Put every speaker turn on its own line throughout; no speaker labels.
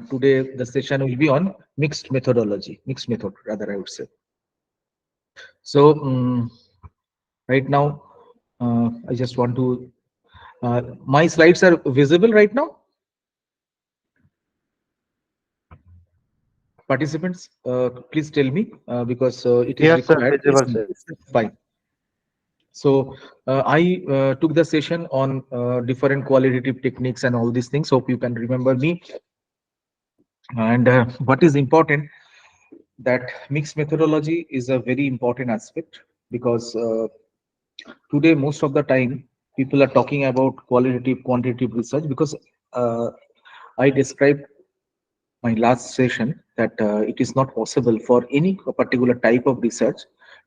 Today the session will be on mixed methodology, mixed method rather I would say. So right now, I just want to. My slides are visible right now, participants. Please tell me because it is
Yes, sir,
required.
visible, sir.
Fine. So I took the session on different qualitative techniques and all these things. Hope you can remember me. And what is important that mixed methodology is a very important aspect because today most of the time people are talking about qualitative quantitative research because uh, I described my last session that it is not possible for any particular type of research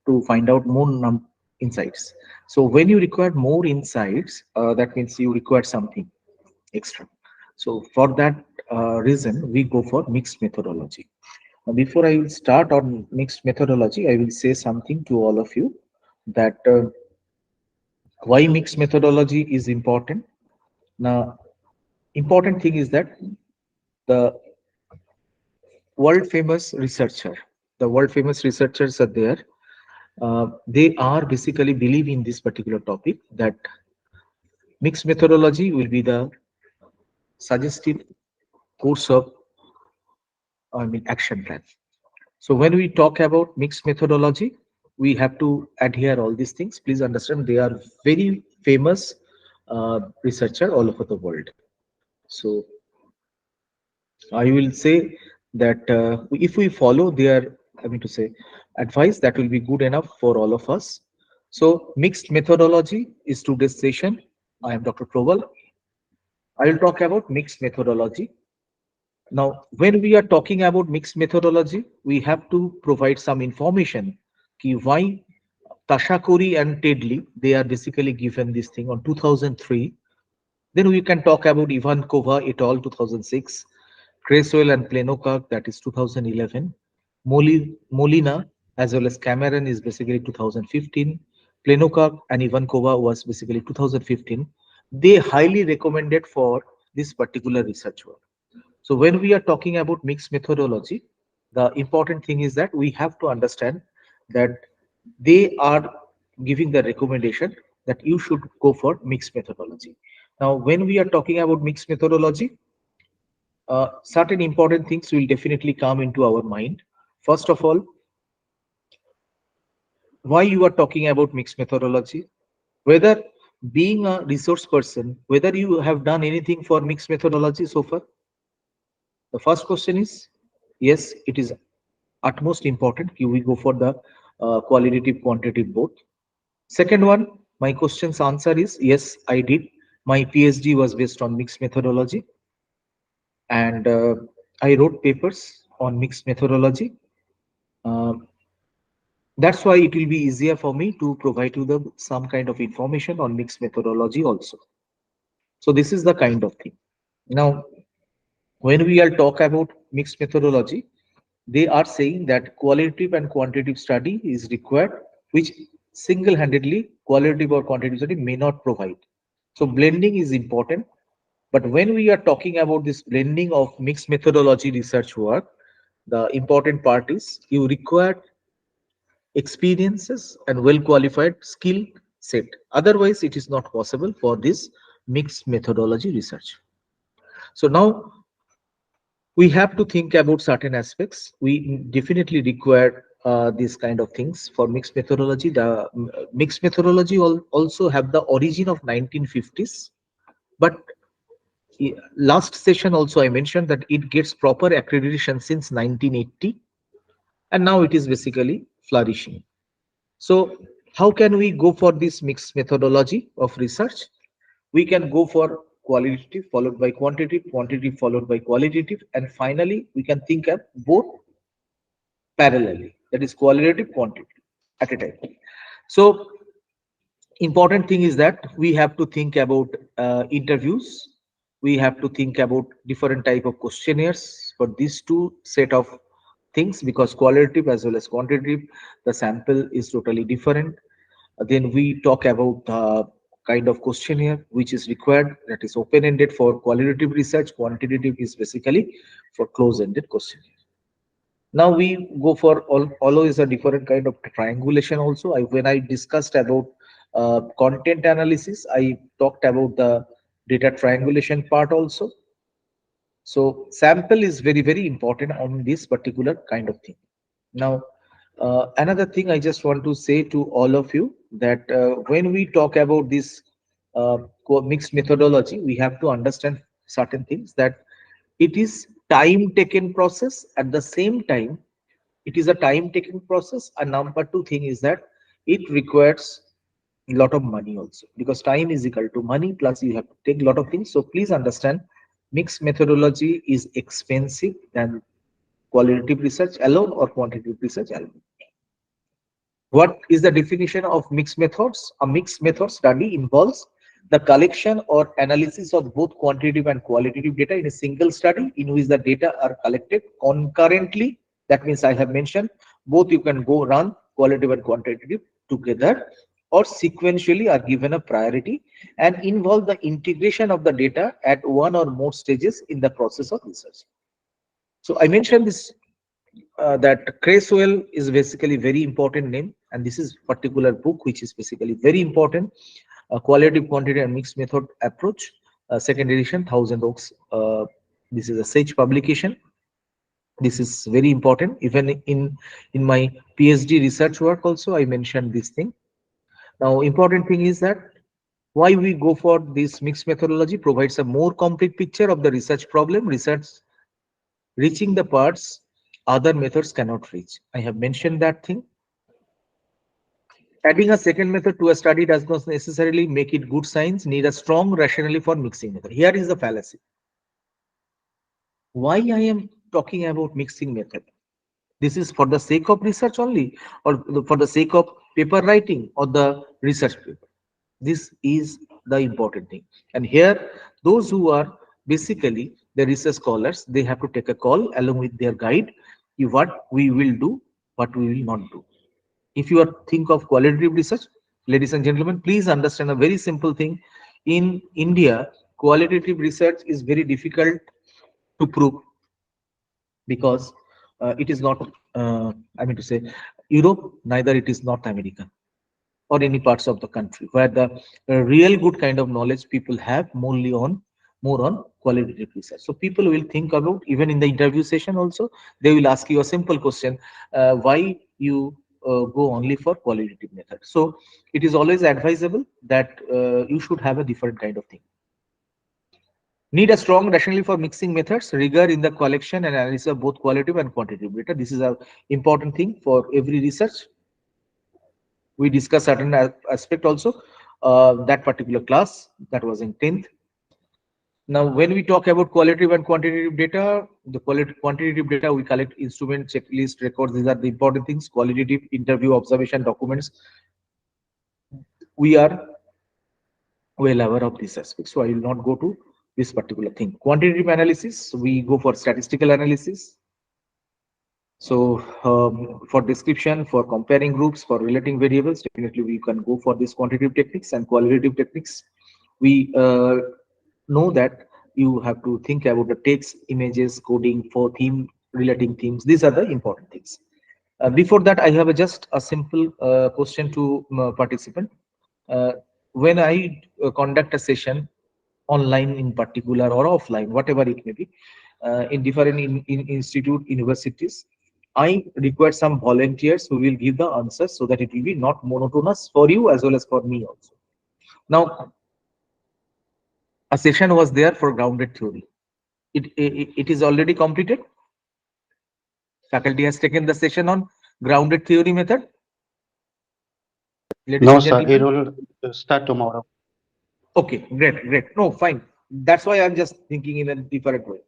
to find out more insights. So when you require more insights, that means you require something extra. So for that reason we go for mixed methodology. Now, before I will start on mixed methodology, I will say something to all of you that why mixed methodology is important. Now, important thing is that the world famous researcher, the world famous researchers are there. They are basically believe in this particular topic that mixed methodology will be the suggested course of, I mean, action plan. So when we talk about mixed methodology, we have to adhere all these things. Please understand they are very famous researcher all over the world. So I will say that if we follow their, I mean to say, advice, that will be good enough for all of us. So mixed methodology is today's session. I am Dr. Prabal. I will talk about mixed methodology. Now, when we are talking about mixed methodology, we have to provide some information. Why Tashakuri and Tedley, they are basically given this thing on 2003. Then we can talk about Ivankova et al. 2006, Creswell and Plenokak, that is 2011, Molina as well as Cameron is basically 2015, Plenokak and Ivankova was basically 2015. They highly recommended for this particular research work. So when we are talking about mixed methodology, the important thing is that we have to understand that they are giving the recommendation that you should go for mixed methodology. Now, when we are talking about mixed methodology, certain important things will definitely come into our mind. First of all, why you are talking about mixed methodology, whether being a resource person, whether you have done anything for mixed methodology so far. The first question is, yes, it is utmost important. We go for the qualitative, quantitative both. Second one, my question's answer is yes, I did. My PhD was based on mixed methodology, and I wrote papers on mixed methodology. Um, that's why it will be easier for me to provide you the some kind of information on mixed methodology also. So this is the kind of thing. Now, when we are talk about mixed methodology, they are saying that qualitative and quantitative study is required, which single-handedly qualitative or quantitative study may not provide. So blending is important. But when we are talking about this blending of mixed methodology research work, the important part is you require experiences and well-qualified skill set. Otherwise, it is not possible for this mixed methodology research. So now we have to think about certain aspects. We definitely require these kind of things for mixed methodology. The mixed methodology also have the origin of 1950s, but last session also I mentioned that it gets proper accreditation since 1980, and now it is basically flourishing. So how can we go for this mixed methodology of research? We can go for qualitative followed by quantitative, quantitative followed by qualitative, and finally we can think of both parallelly, that is qualitative, quantitative at a time. So important thing is that we have to think about interviews. We have to think about different type of questionnaires for these two set of things, because qualitative as well as quantitative, the sample is totally different. Then we talk about kind of questionnaire which is required, that is open-ended for qualitative research. Quantitative is basically for close-ended questionnaire. Now we go for all is a different kind of triangulation also. When I discussed about content analysis, I talked about the data triangulation part also. So sample is very, very important on this particular kind of thing. Now, another thing I just want to say to all of you that when we talk about this mixed methodology, we have to understand certain things, that it is time taken process. At the same time, it is a time taking process. And number two thing is that it requires a lot of money also, because time is equal to money, plus you have to take a lot of things. So please understand, mixed methodology is expensive than qualitative research alone or quantitative research alone. What is the definition of mixed methods? A mixed method study involves the collection or analysis of both quantitative and qualitative data in a single study in which the data are collected concurrently. That means I have mentioned both, you can go run qualitative and quantitative together, or sequentially are given a priority, and involve the integration of the data at one or more stages in the process of research. So I mentioned this that Creswell is basically very important name, and this is particular book which is basically very important. Qualitative, quantitative, and mixed method approach. Second edition, Thousand Oaks. This is a Sage publication. This is very important. Even in my PhD research work also, I mentioned this thing. Now, important thing is that why we go for this mixed methodology provides a more complete picture of the research problem. Research reaching the parts other methods cannot reach. I have mentioned that thing. Adding a second method to a study does not necessarily make it good science. Need a strong rationale for mixing method. Here is the fallacy. Why I am talking about mixing method? This is for the sake of research only, or for the sake of paper writing or the research paper. This is the important thing. And here, those who are basically the research scholars, they have to take a call along with their guide, what we will do, what we will not do. If you are think of qualitative research, ladies and gentlemen, please understand a very simple thing. In India, qualitative research is very difficult to prove, because it is not, I mean to say, Europe, neither it is North America or any parts of the country where the real good kind of knowledge people have more on qualitative research. So people will think about, even in the interview session also, they will ask you a simple question, why you go only for qualitative method. So it is always advisable that you should have a different kind of thing. Need a strong rationale for mixing methods, rigor in the collection and analysis of both qualitative and quantitative data. This is an important thing for every research. We discuss certain aspect also, that particular class that was in 10th. Now, when we talk about qualitative and quantitative data, the quantitative data, we collect instrument, checklist, records. These are the important things. Qualitative, interview, observation, documents. We are well aware of this aspect, so I will not go to this particular thing. Quantitative analysis, we go for statistical analysis. So for description, for comparing groups, for relating variables, definitely we can go for these quantitative techniques. And qualitative techniques, we know that you have to think about the text, images, coding, for theme, relating themes. These are the important things. Before that, I have just a simple question to participant. Uh, when I conduct a session, online in particular or offline, whatever it may be, in different in institute, universities, I require some volunteers who will give the answers so that it will be not monotonous for you as well as for me also. Now, a session was there for grounded theory. It is already completed. Faculty has taken the session on grounded theory method. Ladies
No,
and
sir, it
gentlemen.
will start tomorrow.
Okay, great, great. No, fine. That's why I'm just thinking in a different way.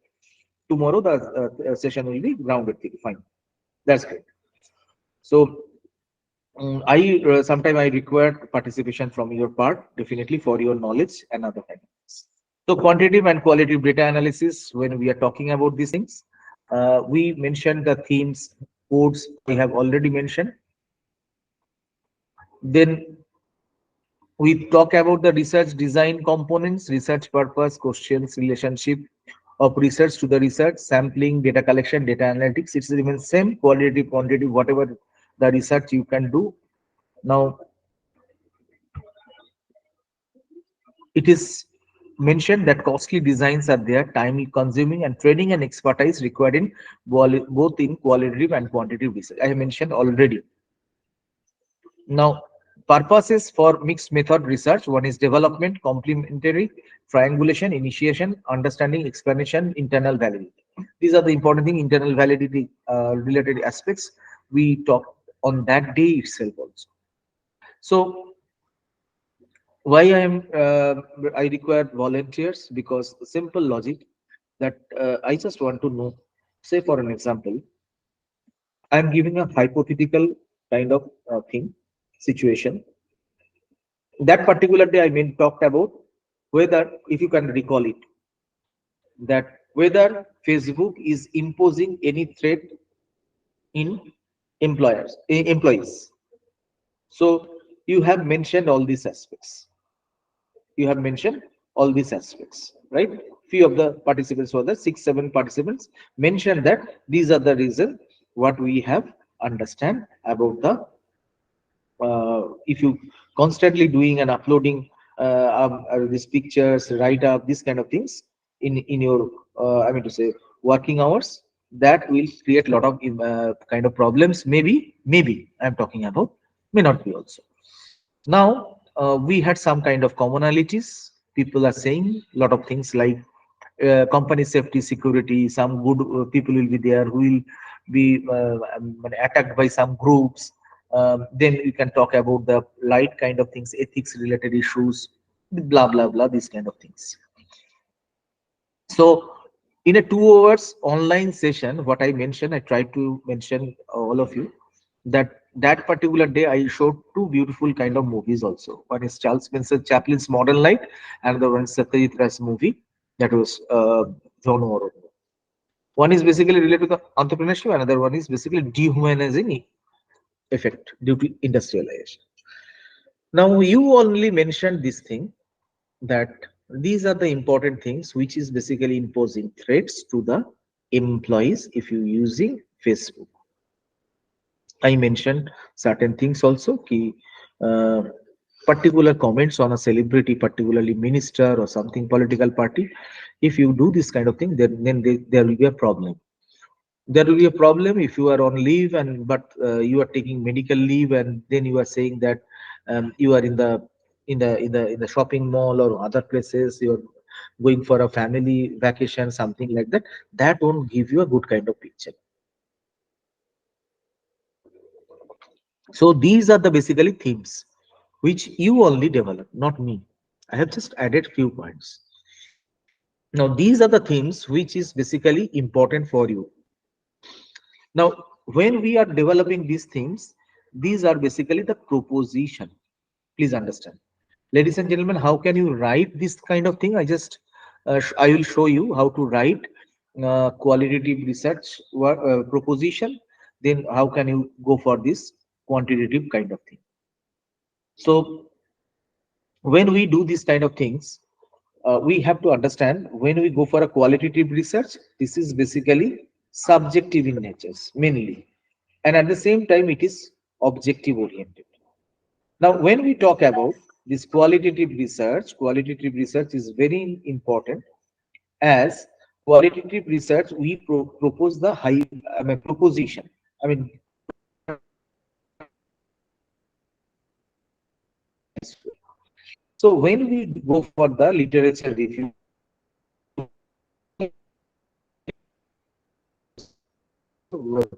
Tomorrow the session will be grounded theory. Fine. That's great. So I sometime I require participation from your part, definitely for your knowledge and other things. So quantitative and qualitative data analysis, when we are talking about these things, we mentioned the themes, codes I have already mentioned. Then We talk about the research design components, research purpose, questions, relationship of research to the research, sampling, data collection, data analytics. It's even same qualitative, quantitative, whatever the research you can do. Now, it is mentioned that costly designs are there, time consuming, and training and expertise required in both in qualitative and quantitative research. I have mentioned already. Now, purposes for mixed method research: one is development, complementary, triangulation, initiation, understanding, explanation, internal validity. These are the important thing, internal validity related aspects. We talk on that day itself also. So, why I require volunteers? Because the simple logic that I just want to know. Say, for an example, I am giving a hypothetical kind of thing, situation. That particular day, I mean, talked about whether, if you can recall it, that whether Facebook is imposing any threat in employees. So you have mentioned all these aspects. You have mentioned all these aspects, right? Few of the participants, were the 6 7 participants, mentioned that these are the reason what we have understand about the if you constantly doing and uploading these pictures, write up these kind of things in your I mean to say working hours, that will create a lot of kind of problems. Maybe I'm talking about, may not be also. Now we had some kind of commonalities. People are saying a lot of things like company safety, security. Some good people will be there who will be attacked by some groups. Then you can talk about the light kind of things, ethics related issues, blah blah blah, these kind of things. So in a 2 hours online session, what I mentioned, I tried to mention all of you that that particular day I showed two beautiful kind of movies also. One is Charles Spencer Chaplin's Modern Light, and the one is Satyajit Ray's movie, that was John Warren. One is basically related to the entrepreneurship, another one is basically dehumanizing effect due to industrialization. Now you only mentioned this thing, that these are the important things which is basically imposing threats to the employees if you using Facebook. I mentioned certain things also, key particular comments on a celebrity, particularly minister or something political party. If you do this kind of thing, then there will be a problem. There will be a problem if you are on leave, and but you are taking medical leave, and then you are saying that you are in the shopping mall or other places. You are going for a family vacation, something like that. That won't give you a good kind of picture. So these are the basically themes which you only develop, not me. I have just added few points. Now these are the themes which is basically important for you. Now when we are developing these themes, these are basically the proposition. Please understand, ladies and gentlemen, how can you write this kind of thing? I will show you how to write qualitative research proposition. Then how can you go for this quantitative kind of thing? So when we do these kind of things, we have to understand, when we go for a qualitative research, this is basically subjective in nature mainly, and at the same time it is objective oriented. Now when we talk about this qualitative research is very important. As qualitative research, we propose the high proposition. I mean, so when we go for the literature review,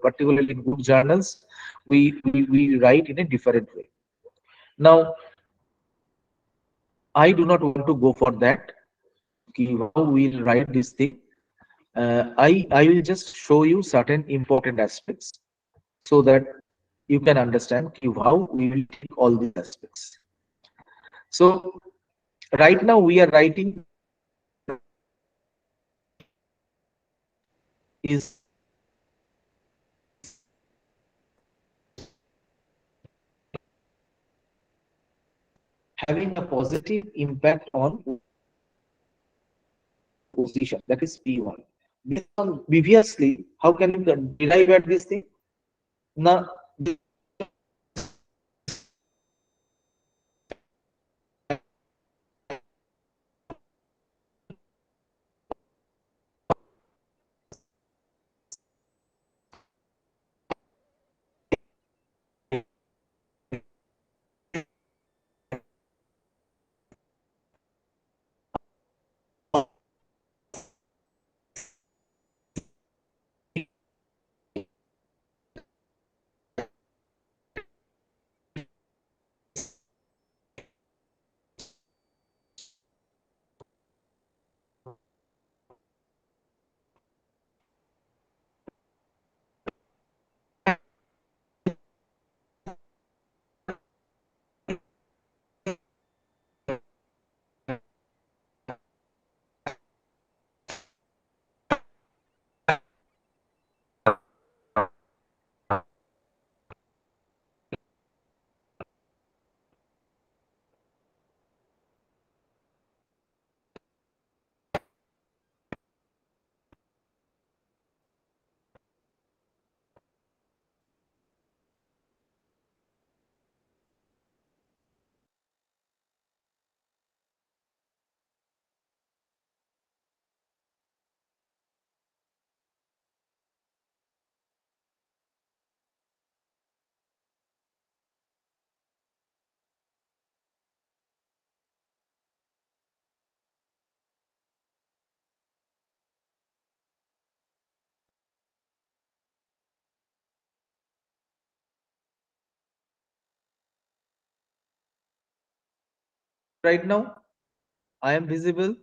particularly in good journals, we write in a different way. Now, I do not want to go for that. How we'll write this thing. I will just show you certain important aspects so that you can understand how we will take all these aspects. So right now we are writing is having a positive impact on position, that is P1. Based on previously, how can you derive at this thing? Now, this is basically conceptualization development and evaluation of measure unplanned pregnancy. This is basically conceptualization development and evaluation of measure unplanned pregnancy. Right now, I am visible,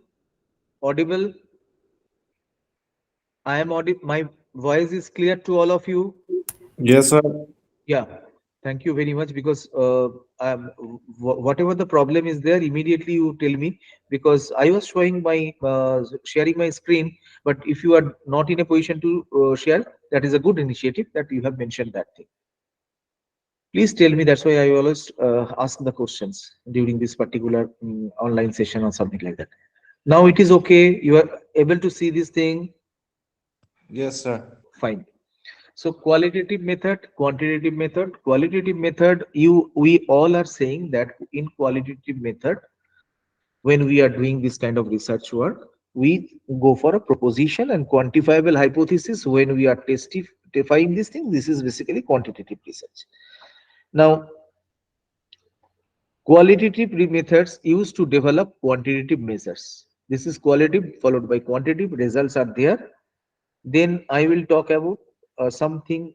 audible. I am audible. My voice is clear to all of you.
Yes, sir.
Yeah, thank you very much because whatever the problem is there, immediately you tell me because I was showing my sharing my screen. But if you are not in a position to share, that is a good initiative that you have mentioned that thing. Please tell me. That's why I always ask the questions during this particular online session or something like that. Now it is okay. You are able to see this thing.
Yes, sir.
Fine. So qualitative method, quantitative method, qualitative method, you we all are saying that in qualitative method, when we are doing this kind of research work, we go for a proposition and quantifiable hypothesis. When we are testifying this thing, this is basically quantitative research. Now, qualitative methods used to develop quantitative measures. This is qualitative followed by quantitative. Results are there. Then I will talk about something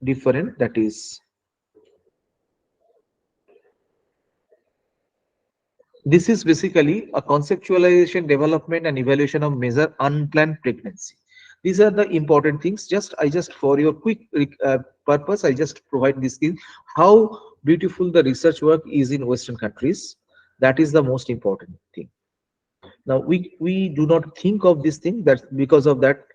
different, that is, this is basically a conceptualization, development, and evaluation of measure unplanned pregnancy. These are the important things. I just for your quick purpose, I just provide this thing. How beautiful the research work is in Western countries. That is the most important thing. Now we do not think of this thing that because of that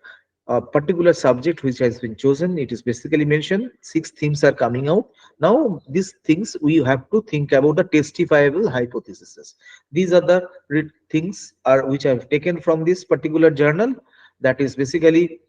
particular subject which has been chosen, it is basically mentioned 6 themes are coming out. Now these things we have to think about the testifiable hypotheses. These are the things are which I have taken from this particular journal, that is basically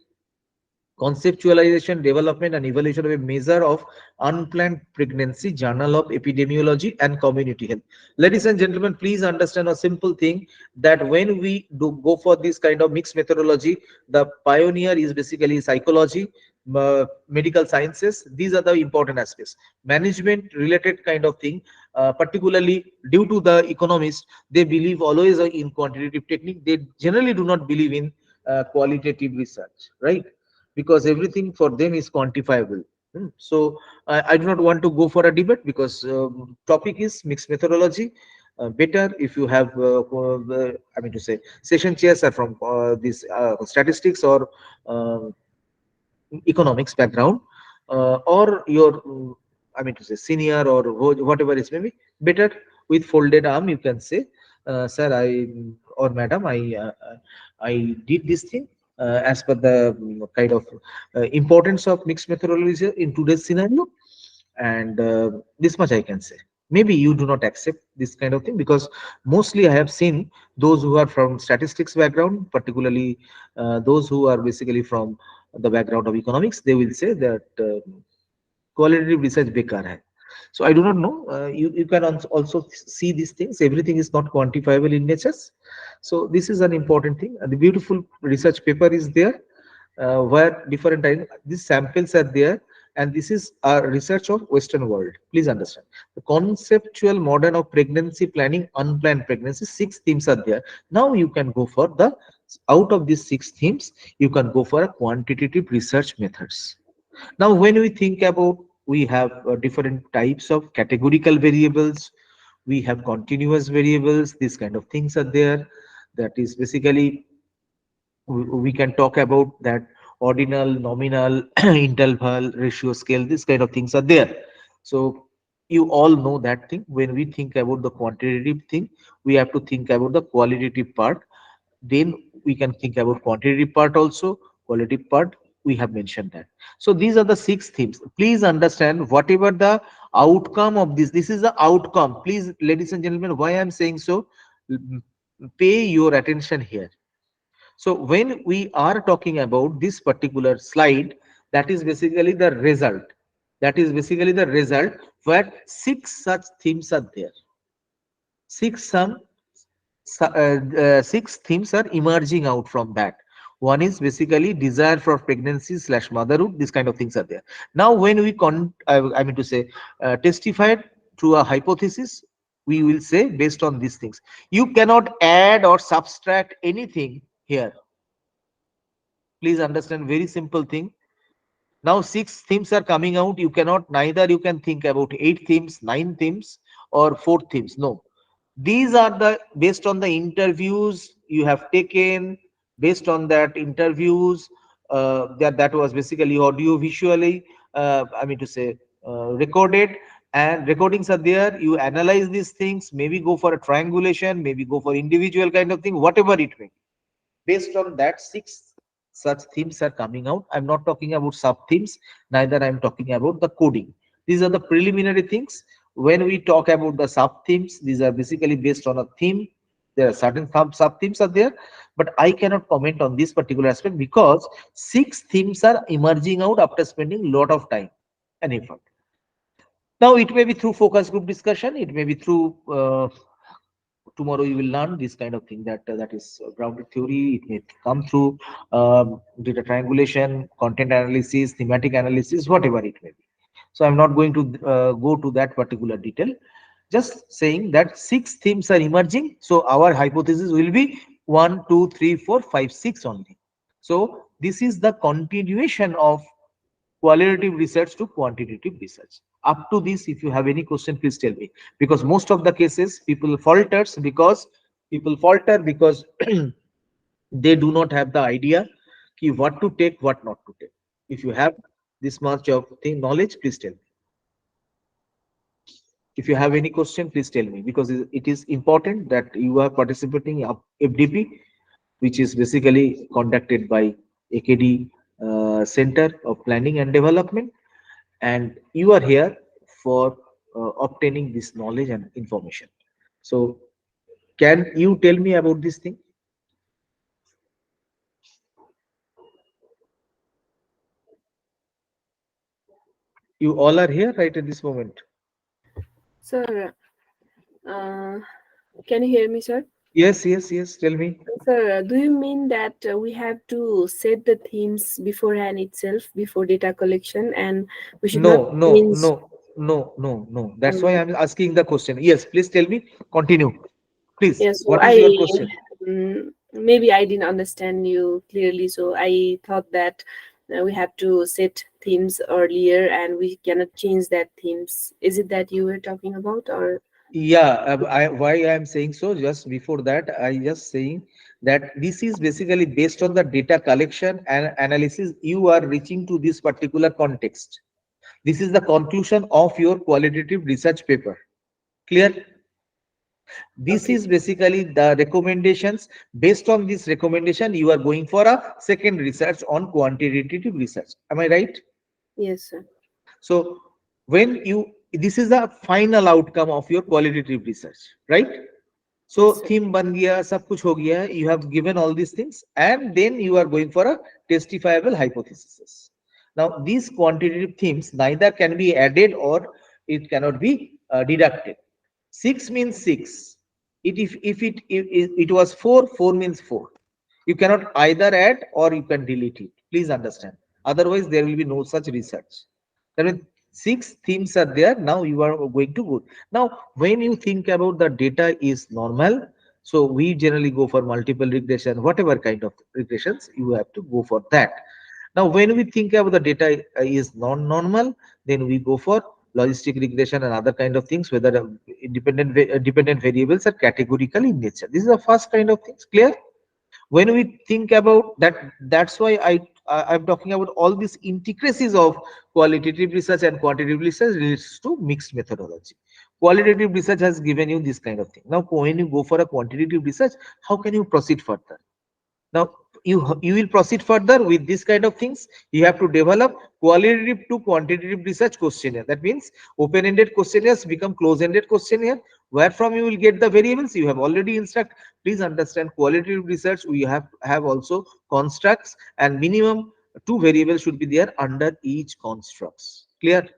conceptualization, development, and evaluation of a measure of unplanned pregnancy, Journal of Epidemiology and Community Health. Ladies and gentlemen, please understand a simple thing, that when we do go for this kind of mixed methodology, the pioneer is basically psychology, medical sciences. These are the important aspects. Management related kind of thing, particularly due to the economists, they believe always in quantitative technique. They generally do not believe in qualitative research, right? Because everything for them is quantifiable. So I do not want to go for a debate because topic is mixed methodology. Better if you have, I mean to say, session chairs are from this statistics or economics background, or your, I mean to say, senior or whatever is maybe better with folded arm. You can say, sir, I or madam, I did this thing as per the kind of importance of mixed methodology in today's scenario, and this much I can say. Maybe you do not accept this kind of thing, because mostly I have seen those who are from statistics background, particularly those who are basically from the background of economics, they will say that qualitative research bekar hai. So I do not know. You can also see these things. Everything is not quantifiable in nature. So this is an important thing. The beautiful research paper is there, where different times these samples are there, and this is a research of Western world. Please understand the conceptual modern of pregnancy planning, unplanned pregnancy. 6 themes are there. Now you can go for the out of these 6 themes, you can go for a quantitative research methods. Now, when we think about, we have different types of categorical variables, we have continuous variables, these kind of things are there. That is basically, we can talk about that ordinal, nominal, interval, ratio scale, these kind of things are there. So you all know that thing. When we think about the quantitative thing, we have to think about the qualitative part, then we can think about quantitative part also, qualitative part. We have mentioned that. So these are the 6 themes. Please understand whatever the outcome of this is the outcome. Please, ladies and gentlemen, why I'm saying so, pay your attention here. So when we are talking about this particular slide, that is basically the result. That is basically the result, where 6 such themes are there. Six 6 themes are emerging out from that. One is basically desire for pregnancy slash motherhood. These kind of things are there. Now, when we I mean to say, testified to a hypothesis, we will say based on these things. You cannot add or subtract anything here. Please understand very simple thing. Now 6 themes are coming out. You cannot, neither you can think about 8 themes, 9 themes, or 4 themes. No, these are the based on the interviews you have taken. Based on that interviews, that was basically audio visually, I mean to say, recorded, and recordings are there. You analyze these things, maybe go for a triangulation, maybe go for individual kind of thing, whatever it may. Based on that, 6 such themes are coming out. I'm not talking about sub themes, neither I'm talking about the coding. These are the preliminary things. When we talk about the sub themes, these are basically based on a theme. There are certain sub themes are there, but I cannot comment on this particular aspect, because 6 themes are emerging out after spending a lot of time and effort. Now it may be through focus group discussion, it may be through tomorrow you will learn this kind of thing, that that is grounded theory. It may come through data triangulation, content analysis, thematic analysis, whatever it may be. So I'm not going to go to that particular detail, just saying that 6 themes are emerging. So our hypothesis will be 1, 2, 3, 4, 5, 6 only. So this is the continuation of qualitative research to quantitative research. Up to this, if you have any question, please tell me. Because most of the cases, people falter because they do not have the idea ki what to take, what not to take. If you have this much of thing knowledge, please tell me. If you have any question, please tell me, because it is important that you are participating in FDP, which is basically conducted by AKD Center of Planning and Development, and you are here for obtaining this knowledge and information. So can you tell me about this thing? You all are here right at this moment.
Sir, uh, can you hear me, sir?
Yes, yes, yes, tell me.
Sir, do you mean that we have to set the themes beforehand itself, before data collection, and we should
No,
not
no,
change?
no, no, no, no, that's why
Um,
I'm asking the question. Yes, please tell me, continue, please.
yeah, so
What is your question?
maybe I didn't understand you clearly, so I thought that we have to set themes earlier and we cannot change that themes. Is it that you were talking about, or?
Yeah, why I'm saying so, just before that, I just saying that this is basically based on the data collection and analysis. You are reaching to this particular context. This is the conclusion of your qualitative research paper. Clear? This
Okay.
is basically the recommendations. Based on this recommendation, you are going for a second research on quantitative research. Am I right?
Yes, sir.
So when you this is the final outcome of your qualitative research, right? So
Yes, sir.
theme ban gaya, sab kuch ho gaya, you have given all these things, and then you are going for a testifiable hypothesis. Now these quantitative themes neither can be added or it cannot be deducted. 6 means 6. If it was 4, 4 means 4. You cannot either add or you can delete it. Please understand. Otherwise, there will be no such research. That means 6 themes are there. Now you are going to go. Now, when you think about the data is normal, so we generally go for multiple regression, whatever kind of regressions, you have to go for that. Now, when we think about the data is non-normal, then we go for logistic regression and other kind of things, whether dependent variables are categorical in nature. This is the first kind of things. Clear? When we think about that, that's why I'm talking about all these intricacies of qualitative research and quantitative research relates to mixed methodology. Qualitative research has given you this kind of thing. Now when you go for a quantitative research, how can you proceed further? Now you will proceed further with this kind of things. You have to develop qualitative to quantitative research questionnaire. That means open-ended questionnaires become close-ended questionnaire, where from you will get the variables you have already instruct. Please understand, qualitative research we have also constructs, and minimum 2 variables should be there under each constructs. Clear?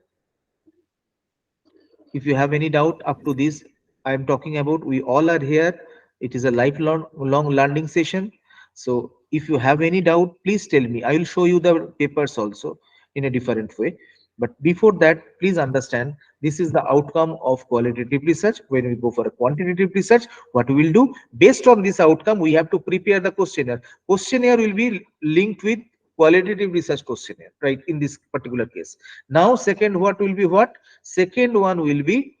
If you have any doubt up to this, I am talking about, we all are here. It is a lifelong long learning session. So if you have any doubt, please tell me. I will show you the papers also in a different way. But before that, please understand, this is the outcome of qualitative research. When we go for a quantitative research, what we will do, based on this outcome, we have to prepare the questionnaire. Questionnaire will be linked with qualitative research questionnaire, right? In this particular case. Now, second, what will be what? Second one will be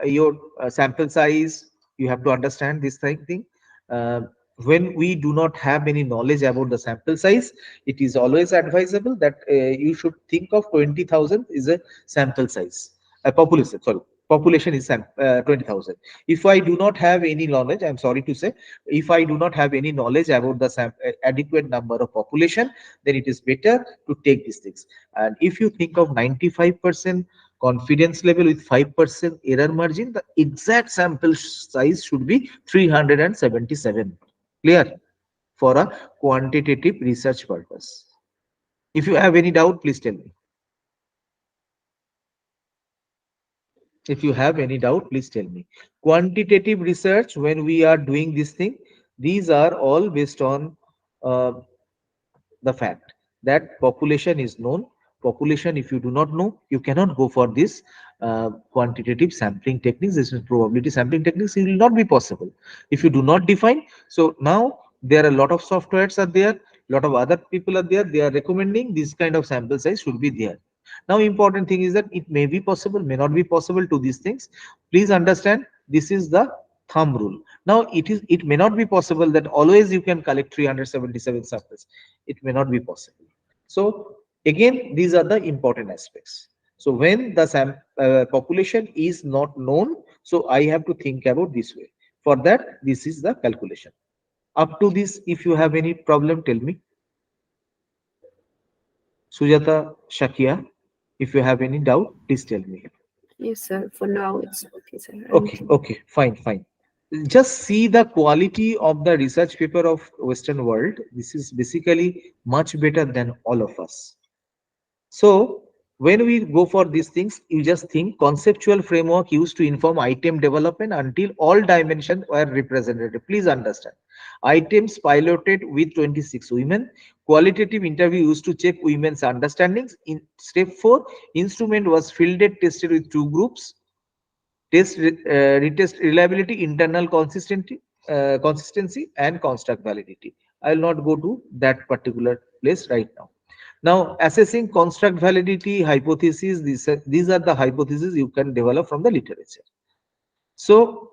your sample size. You have to understand this thing. Uh, when we do not have any knowledge about the sample size, it is always advisable that you should think of 20,000 is a sample size. A population, sorry, population is 20,000. If I do not have any knowledge, I'm sorry to say, if I do not have any knowledge about the adequate number of population, then it is better to take these things. And if you think of 95% confidence level with 5% error margin, the exact sample size should be 377. Clear? For a quantitative research purpose. If you have any doubt, please tell me. If you have any doubt, please tell me. Quantitative research, when we are doing this thing, these are all based on uh, the fact that population is known. Population, if you do not know, you cannot go for this quantitative sampling techniques. This is probability sampling techniques. It will not be possible if you do not define. So now there are a lot of softwares are there, lot of other people are there. They are recommending this kind of sample size should be there. Now, important thing is that it may be possible, may not be possible to these things. Please understand, this is the thumb rule. Now, it may not be possible that always you can collect 377 samples. It may not be possible. So again, these are the important aspects. So when the population is not known, so I have to think about this way. For that, this is the calculation. Up to this, if you have any problem, tell me. Sujata, Shakia, if you have any doubt, please tell me.
Yes, sir. For now, it's okay, sir.
Okay, okay, fine, fine. Just see the quality of the research paper of Western world. This is basically much better than all of us. So when we go for these things, you just think conceptual framework used to inform item development until all dimensions were represented. Please understand. Items piloted with 26 women. Qualitative interview used to check women's understandings. In step 4, instrument was fielded, tested with 2 groups. Retest reliability, internal consistency, and construct validity. I will not go to that particular place right now. Now, assessing construct validity hypotheses, these are the hypotheses you can develop from the literature. So,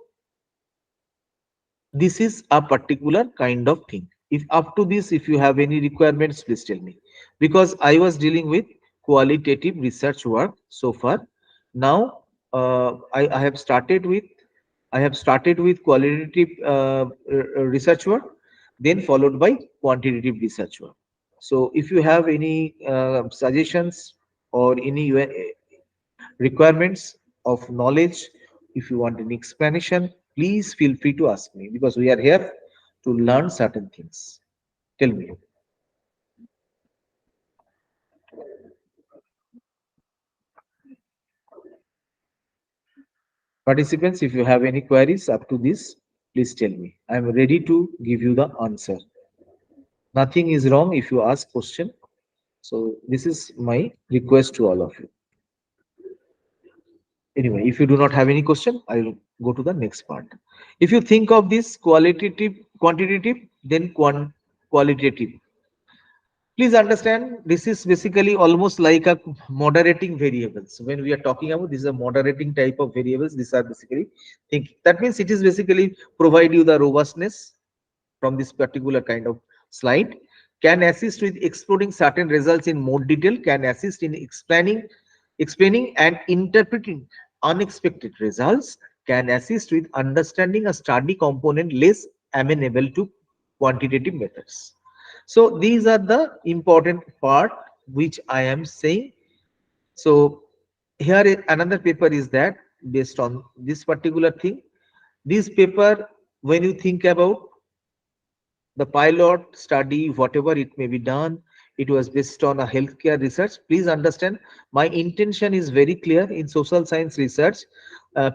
this is a particular kind of thing. If up to this, if you have any requirements, please tell me. Because I was dealing with qualitative research work so far. Now, I have started with qualitative research work, then followed by quantitative research work. So if you have any suggestions or any requirements of knowledge, if you want any explanation, please feel free to ask me, because we are here to learn certain things. Tell me, participants, if you have any queries up to this, please tell me. I am ready to give you the answer. Nothing is wrong if you ask question. So this is my request to all of you. Anyway, if you do not have any question, I will go to the next part. If you think of this qualitative, quantitative, then qualitative. Please understand, this is basically almost like a moderating variables. When we are talking about this is a moderating type of variables, these are basically think. That means it is basically provide you the robustness from this particular kind of slide, can assist with exploring certain results in more detail, can assist in explaining and interpreting unexpected results, can assist with understanding a study component less amenable to quantitative methods. So these are the important part which I am saying. So here another paper is that based on this particular thing. This paper, when you think about the pilot study, whatever it may be done, it was based on a healthcare research. Please understand, my intention is very clear. In social science research,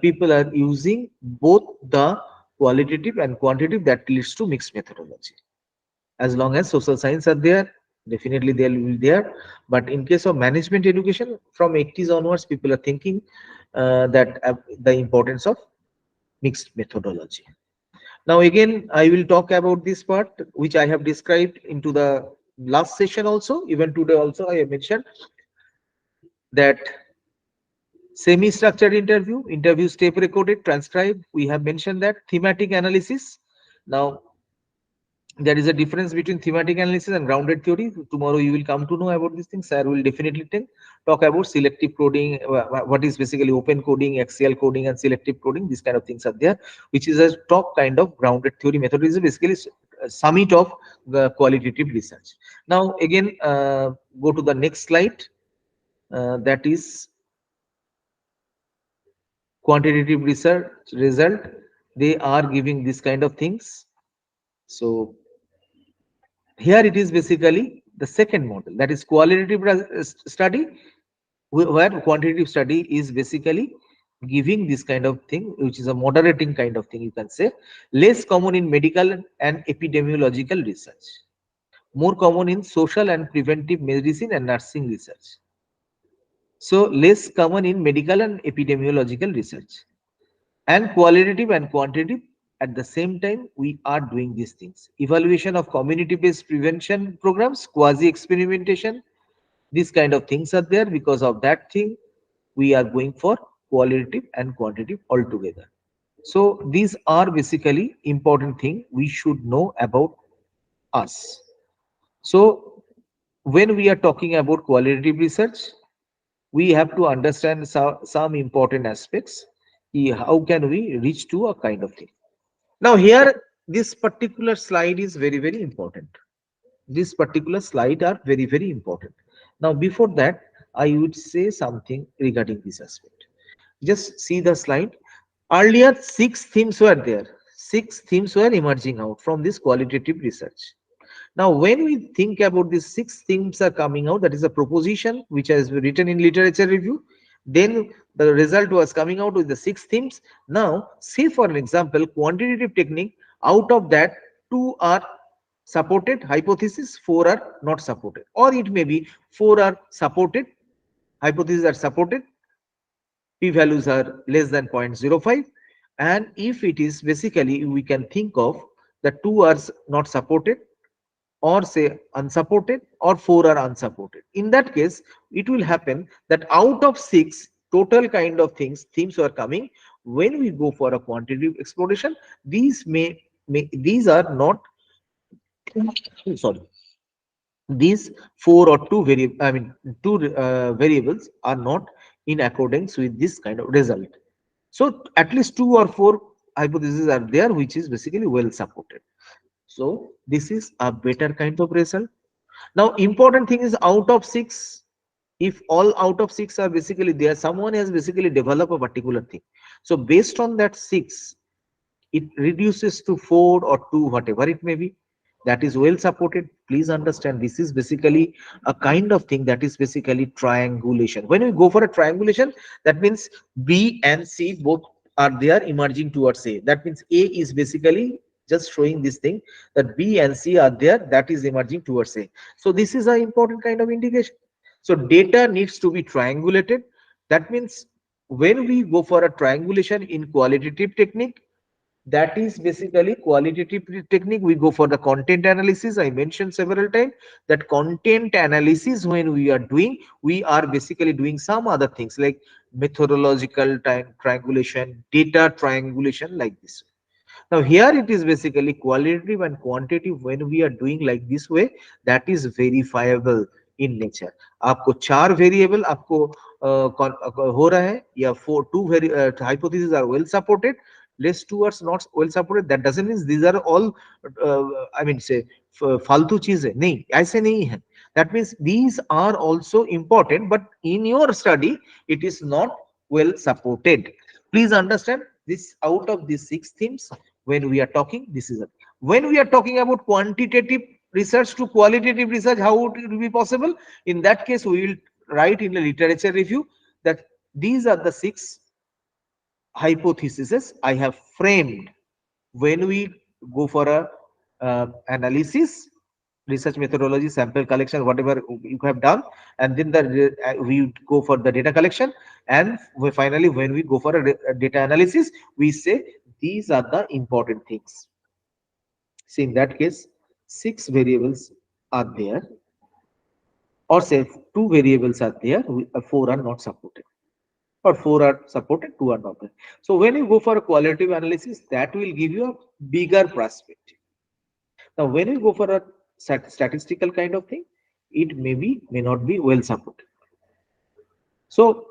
people are using both the qualitative and quantitative, that leads to mixed methodology. As long as social science are there, definitely they will be there. But in case of management education, from 80s onwards, people are thinking that the importance of mixed methodology. Now again, I will talk about this part which I have described into the last session also. Even today also I have mentioned that semi-structured interview tape recorded, transcribed. We have mentioned that thematic analysis. Now there is a difference between thematic analysis and grounded theory. Tomorrow you will come to know about these things. Sir will definitely talk about selective coding, what is basically open coding, axial coding, and selective coding. These kind of things are there, which is a top kind of grounded theory method. It is basically a summit of the qualitative research. Now again, go to the next slide. That is quantitative research result. They are giving this kind of things. So here it is basically the second model, that is qualitative study, where quantitative study is basically giving this kind of thing, which is a moderating kind of thing, you can say. Less common in medical and epidemiological research, more common in social and preventive medicine and nursing research. So less common in medical and epidemiological research. And qualitative and quantitative at the same time, we are doing these things. Evaluation of community based prevention programs, quasi experimentation, these kind of things are there. Because of that thing, we are going for qualitative and quantitative altogether. So these are basically important thing we should know about us. So when we are talking about qualitative research, we have to understand some important aspects. How can we reach to a kind of thing? Now here, this particular slide is very, very important. This particular slide are very, very important. Now before that, I would say something regarding this aspect. Just see the slide. Earlier, 6 themes were there. 6 themes were emerging out from this qualitative research. Now, when we think about these 6 themes are coming out, that is a proposition which has been written in literature review. Then the result was coming out with the 6 themes. Now, say for an example, quantitative technique, out of that, 2 are supported hypothesis, 4 are not supported. Or it may be 4 are supported, hypotheses are supported, p-values are less than 0.05. And if it is basically, we can think of the 2 are not supported, or say unsupported, or 4 are unsupported. In that case, it will happen that out of 6 total kind of themes are coming, when we go for a quantitative exploration, these these are not, sorry, these 4 or 2 variable, I mean 2 variables are not in accordance with this kind of result. So at least 2 or 4 hypotheses are there which is basically well supported. So this is a better kind of result. Now important thing is, out of 6, If all out of six are basically there, someone has basically developed a particular thing. So based on that six, it reduces to four or two, whatever it may be. That is well supported. Please understand, this is basically a kind of thing that is basically triangulation. When we go for a triangulation, that means B and C both are there emerging towards A. That means A is basically just showing this thing, that B and C are there, that is emerging towards A. So this is an important kind of indication. So data needs to be triangulated. That means when we go for a triangulation in qualitative technique, that is basically qualitative technique, we go for the content analysis. I mentioned several times that content analysis, when we are doing, we are basically doing some other things like methodological triangulation, data triangulation, like this. Now here it is basically qualitative and quantitative. When we are doing like this way, that is verifiable in nature. आपको चार variable आपको हो रहा है, या four two hypotheses are well supported, less two are not well supported, that doesn't mean these are all I mean say फालतू चीजें नहीं, ऐसे नहीं है. That means these are also important, but in your study it is not well supported. Please understand this. Out of these six themes, when we are talking, this is it. When we are talking about quantitative research to qualitative research, how would it be possible? In that case, we will write in the literature review that these are the six hypotheses I have framed when we go for a analysis, research methodology, sample collection, whatever you have done, and then we go for the data collection, and finally when we go for a data analysis, we say these are the important things. See, in that case, six variables are there, or say two variables are there, four are not supported, or four are supported, two are not there. So when you go for a qualitative analysis, that will give you a bigger perspective. Now, when you go for a statistical kind of thing, it may not be well supported. So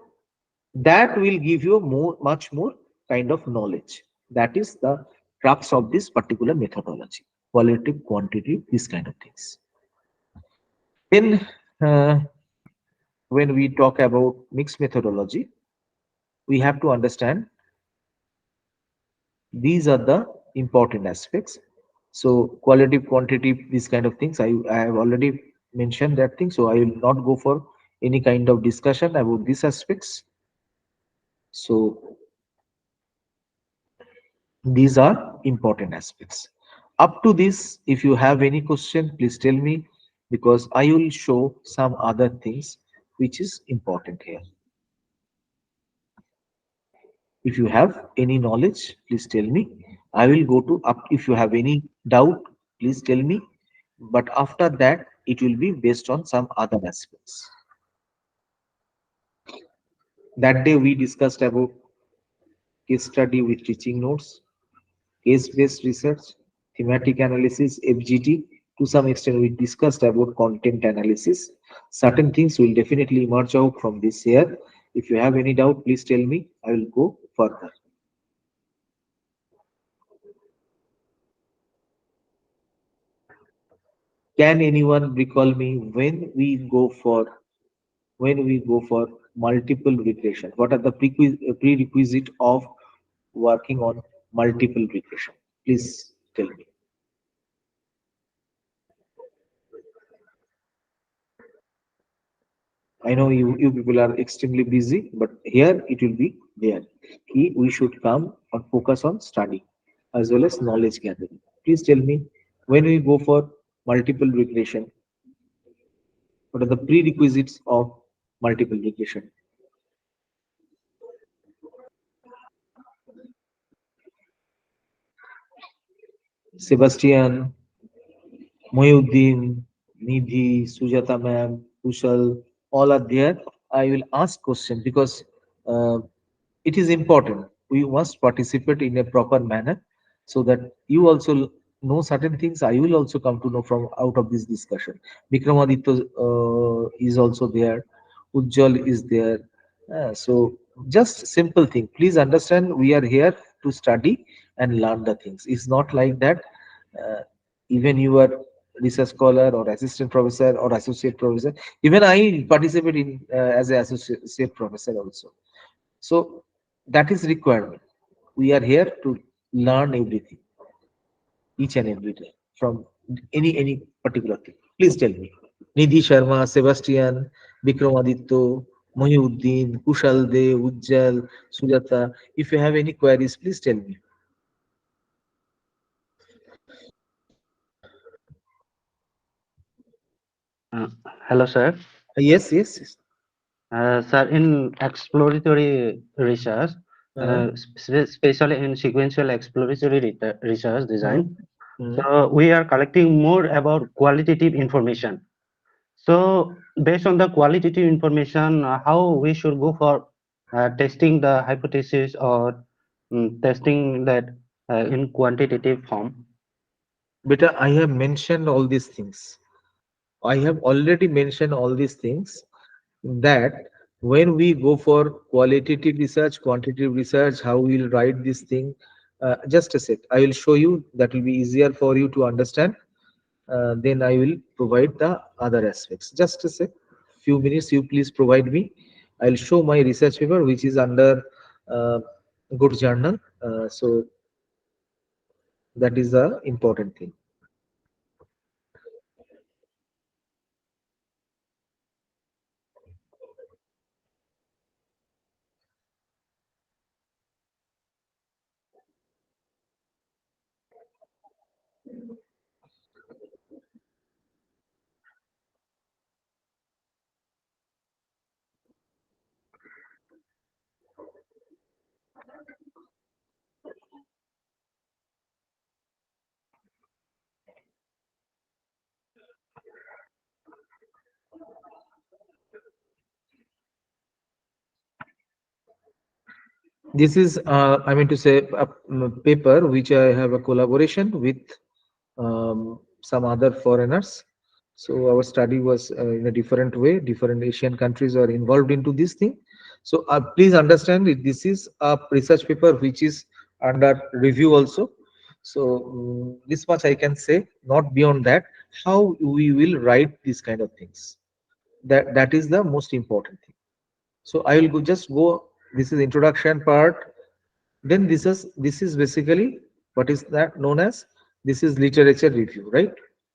that will give you much more kind of knowledge. That is the crux of this particular methodology: qualitative, quantitative, these kind of things. Then, uh, when we talk about mixed methodology, we have to understand these are the important aspects. So qualitative, quantitative, these kind of things, I have already mentioned that thing, so I will not go for any kind of discussion about these aspects. So these are important aspects. Up to this, if you have any question, please tell me, because I will show some other things which is important here. If you have any knowledge, please tell me. I will go to up. If you have any doubt, please tell me. But after that, it will be based on some other aspects. That day we discussed about case study with teaching notes, case-based research, thematic analysis, FGT. To some extent, we discussed about content analysis. Certain things will definitely emerge out from this here. If you have any doubt, please tell me. I will go further. Can anyone recall me when we go for multiple regression? What are the prerequisite of working on multiple regression? Please tell me. I know you people are extremely busy, but here it will be there. We should come and focus on study as well as knowledge gathering. Please tell me, when we go for multiple regression, what are the prerequisites of multiple regression? Sebastian, Mohyuddin, Nidhi, Sujata ma'am, Kushal, all are there. I will ask question because uh, it is important. We must participate in a proper manner so that you also know certain things. I will also come to know from out of this discussion. Vikramaditya is also there. Ujjwal is there. So just simple thing. Please understand, we are here to study and learn the things. It's not like that. Uh, even you are research scholar or assistant professor or associate professor. Even I participate in as an associate professor also. So that is requirement. We are here to learn everything, each and every day from any particular thing. Please tell me. Nidhi Sharma, Sebastian, Vikramaditya, Mohiuddin, Kushal De, Ujjal, Sujata. If you have any queries, please tell me.
Uh, Hello, sir.
Yes, yes, yes.
Sir, in exploratory research,
Uh,
especially in sequential exploratory research
uh,
design,
uh.
so we are collecting more about qualitative information. So, based on the qualitative information, how we should go for testing the hypothesis or testing that in quantitative form.
Beta, I have mentioned all these things. I have already mentioned all these things that when we go for qualitative research, quantitative research, how we will write this thing. Just a sec. I will show you. That will be easier for you to understand. Then I will provide the other aspects. Just a sec. Few minutes. You please provide me. I will show my research paper, which is under uh, good journal. So that is the important thing. This is, I mean to say, a paper which I have a collaboration with some other foreigners. So our study was in a different way. Different Asian countries are involved into this thing. So please understand it. This is a research paper which is under review also. So this much I can say. Not beyond that. How we will write these kind of things. That is the most important thing. So I will just go. This is introduction part. Then this is basically what is that known as, this is literature review, right?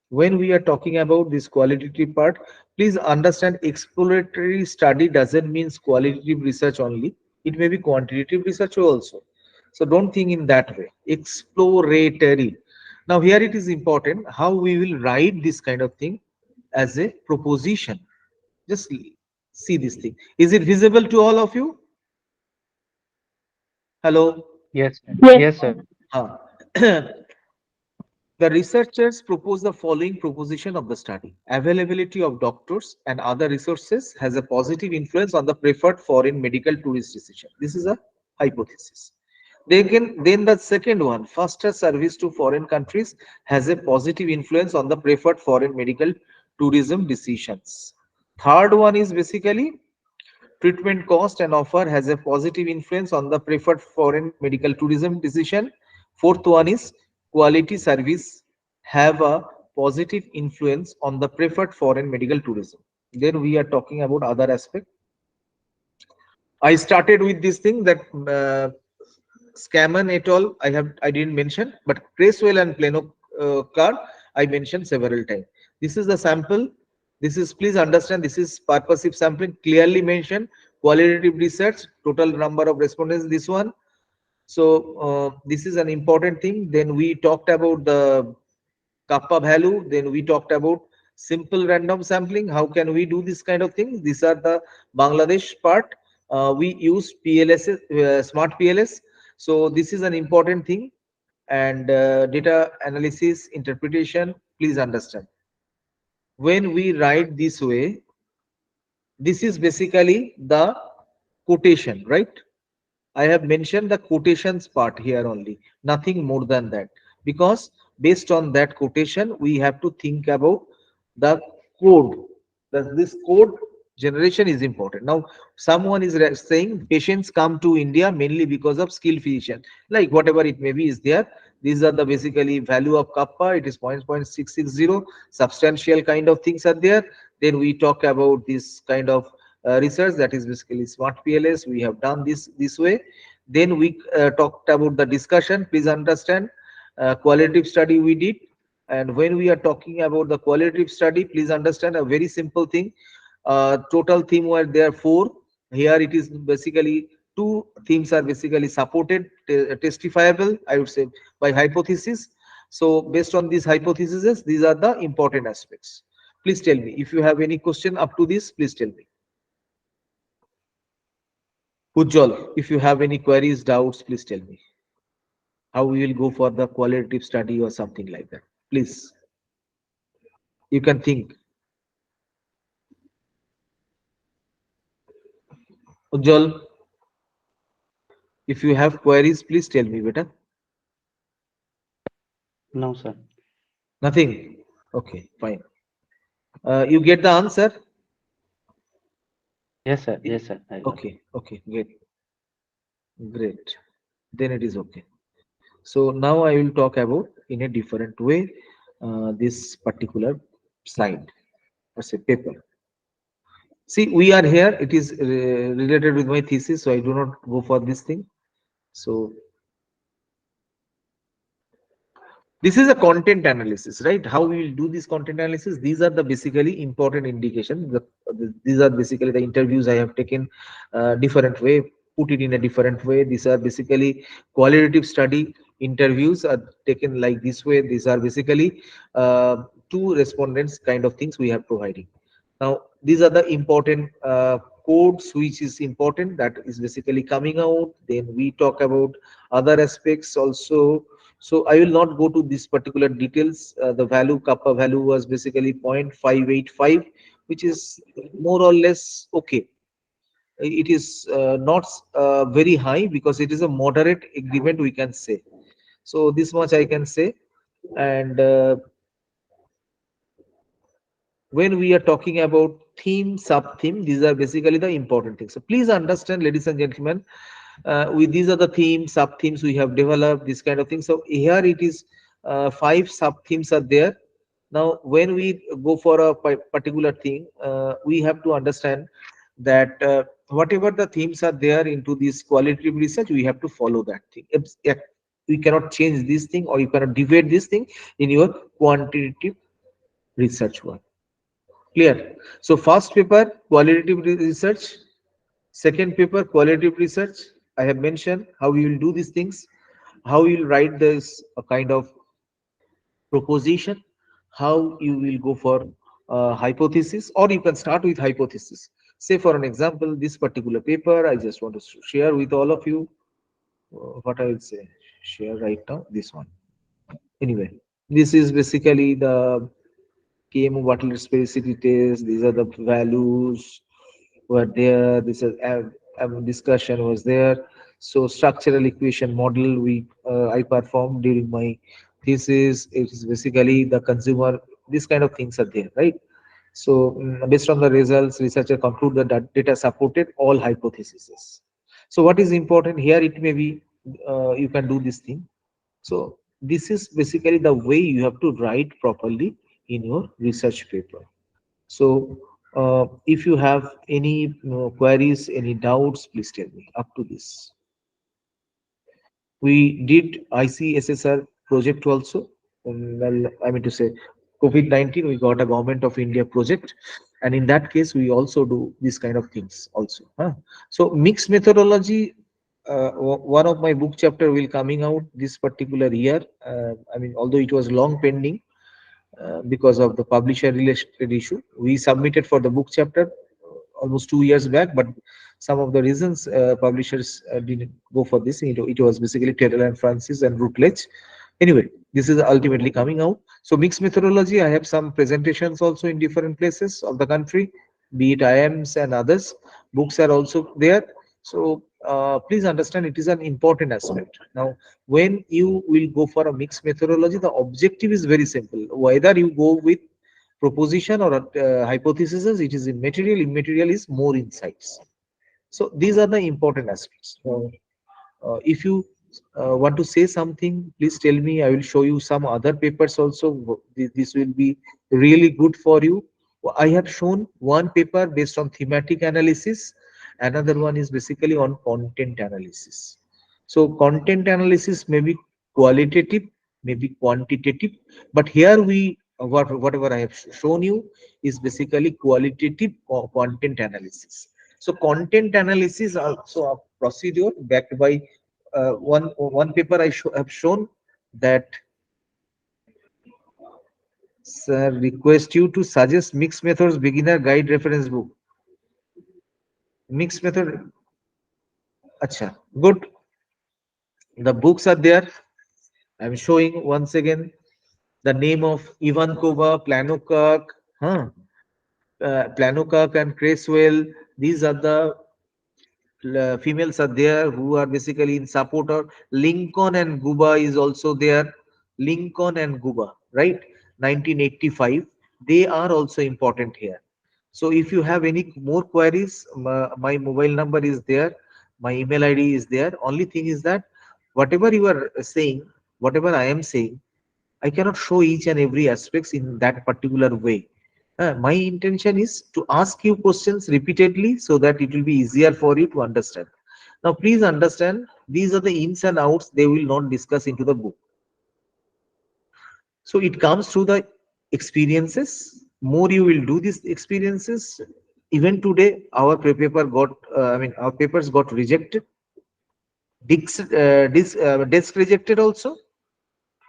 When we are talking about this qualitative part, please understand exploratory study doesn't mean qualitative research only. It may be quantitative research also. So don't think in that way. Exploratory. Now here it is important how we will write this kind of thing as a proposition. Just see this thing. Is it visible to all of you? Hello.
Yes, sir.
Yes.
Yes, sir.
Ah. The researchers propose the following proposition of the study. Availability of doctors and other resources has a positive influence on the preferred foreign medical tourist decision. This is a hypothesis. Then the second one, faster service to foreign countries has a positive influence on the preferred foreign medical tourism decisions. Third one is basically treatment cost and offer has a positive influence on the preferred foreign medical tourism decision. Fourth one is quality service have a positive influence on the preferred foreign medical tourism. Then we are talking about other aspect. I started with this thing that Scammon et al. I didn't mention, but Cresswell and Plano card I mentioned several times. This is the sample. This is, please understand, this is purposive sampling clearly mentioned. Qualitative research, total number of respondents. This one. So this is an important thing. Then we talked about the kappa value. Then we talked about simple random sampling. How can we do this kind of things? These are the Bangladesh part. We use PLS, smart PLS. So this is an important thing. And data analysis, interpretation, please understand. When we write this way, this is basically the quotation, right? I have mentioned the quotations part here only, nothing more than that. Because based on that quotation, we have to think about the code. This code generation is important. Now, someone is saying patients come to India mainly because of skilled physician, like whatever it may be is there. These are the basically value of kappa. It is 0.660. Substantial kind of things are there. Then we talk about this kind of research, that is basically smart PLS. We have done this way. Then we talked about the discussion. Please understand, qualitative study we did. And when we are talking about the qualitative study, please understand a very simple thing. Total theme were there four. Here it is basically two themes are basically supported, testifiable, I would say, by hypothesis. So based on these hypotheses, these are the important aspects. Please tell me if you have any question up to this. Please tell me. Ujjwal, if you have any queries, doubts, please tell me. How we will go for the qualitative study or something like that. Please, you can think. Ujjwal, if you have queries, please tell me, beta.
No, sir.
Nothing. Okay, fine. You get the answer?
Yes, sir. Yes, sir. I got.
Okay, okay, great, great. Then it is okay. So now I will talk about in a different way this particular slide or say paper. See, we are here. It is related with my thesis, so I do not go for this thing. So this is a content analysis, right? How we will do this content analysis? These are the basically important indication. These are basically the interviews I have taken different way, put it in a different way. These are basically qualitative study interviews are taken like this way. These are basically two respondents kind of things we have providing. Now, these are the important codes which is important, that is basically coming out. Then we talk about other aspects also. So I will not go to this particular details. The value, kappa value was basically 0.585, which is more or less okay. It is not very high because it is a moderate agreement, we can say. So this much I can say. And when we are talking about theme, sub theme, these are basically the important things. So please understand, ladies and gentlemen, with these are the themes, sub themes we have developed, this kind of thing. So here it is, five sub themes are there. Now when we go for a particular thing, we have to understand that whatever the themes are there into this qualitative research, we have to follow that thing. We cannot change this thing, or you cannot deviate this thing in your quantitative research work. Clear? So first paper, qualitative research. Second paper, qualitative research. I have mentioned how you will do these things, how you will write this kind of proposition, how you will go for hypothesis, or you can start with hypothesis. Say for an example, this particular paper, I just want to share with all of you what I will say. Share right now, this one. Anyway, this is basically the KMO bottle specificity test. These are the values were there. This is discussion was there. So structural equation model I performed during my thesis. It is basically the consumer. This kind of things are there, right? So based on the results, researcher conclude that data supported all hypotheses. So what is important here? It may be you can do this thing. So this is basically the way you have to write properly in your research paper. So if you have any queries, any doubts, please tell me up to this. We did ICSSR project also. Well, I mean to say, COVID-19, we got a Government of India project, and in that case, we also do this kind of things also. Huh? So mixed methodology. One of my book chapter will coming out this particular year. I mean, although it was long pending, because of the publisher related issue. We submitted for the book chapter almost 2 years back, but some of the reasons publishers didn't go for this. It was basically Taylor and Francis and Routledge. Anyway, this is ultimately coming out. So mixed methodology, I have some presentations also in different places of the country, be it IMs and others. Books are also there. So please understand, it is an important aspect. Now, when you will go for a mixed methodology, the objective is very simple. Whether you go with proposition or hypotheses, it is immaterial. Immaterial is more insights. So these are the important aspects. If you want to say something, please tell me. I will show you some other papers also. This will be really good for you. I have shown one paper based on thematic analysis. Another one is basically on content analysis. So content analysis may be qualitative, may be quantitative, but here whatever I have shown you is basically qualitative content analysis. So content analysis also a procedure backed by one paper have shown that, sir, request you to suggest mixed methods beginner guide reference book. Mixed method, acha, good. The books are there. I'm showing once again the name of Ivankova, Planokak, huh? Planokak and Creswell. These are the females are there who are basically in support, or Lincoln and Guba is also there. Lincoln and Guba, right? 1985. They are also important here. So if you have any more queries, my mobile number is there, my email ID is there. Only thing is that whatever you are saying, whatever I am saying, I cannot show each and every aspects in that particular way. My intention is to ask you questions repeatedly so that it will be easier for you to understand. Now, please understand, these are the ins and outs they will not discuss into the book. So it comes through the experiences. More you will do these experiences. Even today, our paper got, our papers got rejected, desk rejected also.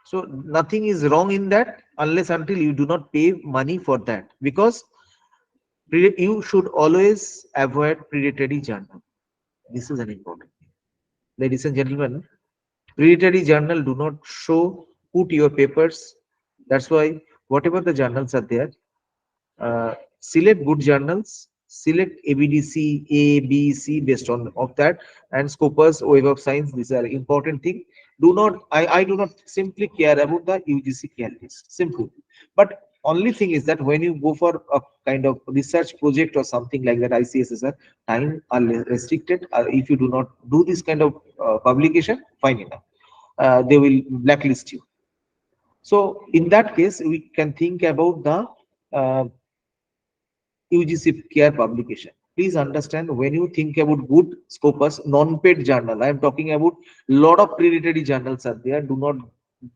So nothing is wrong in that unless until you do not pay money for that, because you should always avoid predatory journal. This is an important thing. Ladies and gentlemen, predatory journal do not show put your papers. That's why whatever the journals are there, select good journals, select ABDC, A, B, C based on of that, and Scopus, Web of Science. These are important thing. Do not, I do not simply care about the UGC candidates. Simple. But only thing is that when you go for a kind of research project or something like that, ICSSR, time are restricted. If you do not do this kind of publication, fine enough. They will blacklist you. So in that case, we can think about the UGC care publication. Please understand, when you think about good Scopus, non-paid journal, I am talking about lot of predatory journals are there. Do not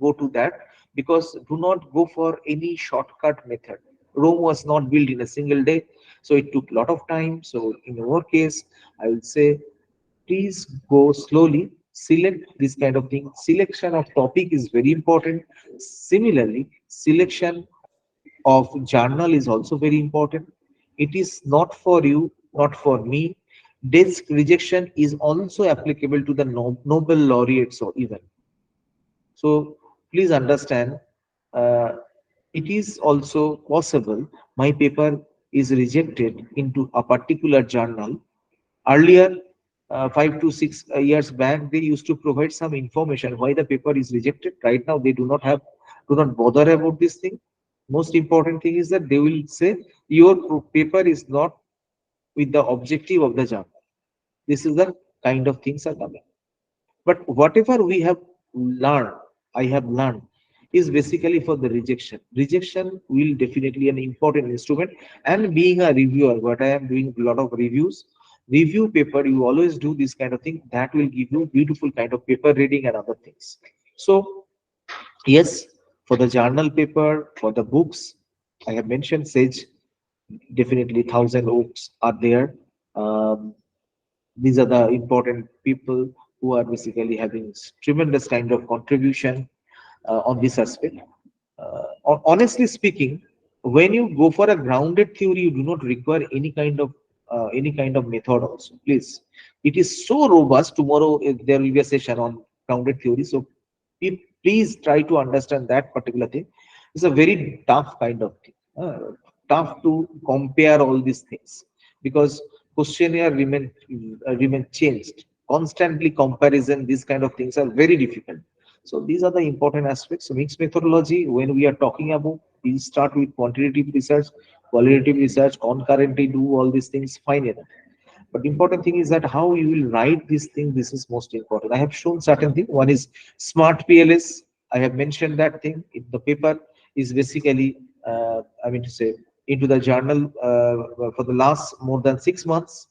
go to that, because do not go for any shortcut method. Rome was not built in a single day, so it took a lot of time. So in our case, I will say, please go slowly. Select this kind of thing. Selection of topic is very important. Similarly, selection of journal is also very important. It is not for you, not for me. Desk rejection is also applicable to the Nobel laureates or even. So please understand, uh, it is also possible my paper is rejected into a particular journal. Earlier, 5 to 6 years back, they used to provide some information why the paper is rejected. Right now, they do not bother about this thing. Most important thing is that they will say your paper is not with the objective of the journal. This is the kind of things are coming. But whatever we have learned, I have learned, is basically for the rejection. Rejection will definitely an important instrument. And being a reviewer, what I am doing a lot of reviews, review paper, you always do this kind of thing. That will give you beautiful kind of paper reading and other things. So yes, for the journal paper, for the books, I have mentioned Sage. Definitely, Thousand Oaks are there. Um, these are the important people who are basically having tremendous kind of contribution on this aspect. Honestly speaking, when you go for a grounded theory, you do not require any kind of method also. Please, it is so robust. Tomorrow there will be a session on grounded theory. So please try to understand that particular thing. It's a very tough kind of thing. Tough to compare all these things, because questionnaire remain changed constantly. Comparison, these kind of things are very difficult. So these are the important aspects. So mixed methodology, when we are talking about, we start with quantitative research, qualitative research, concurrently do all these things, fine enough. But important thing is that how you will write this thing. This is most important. I have shown certain thing. One is smart PLS. I have mentioned that thing in the paper is basically, I mean to say, into the journal for the last more than 6 months.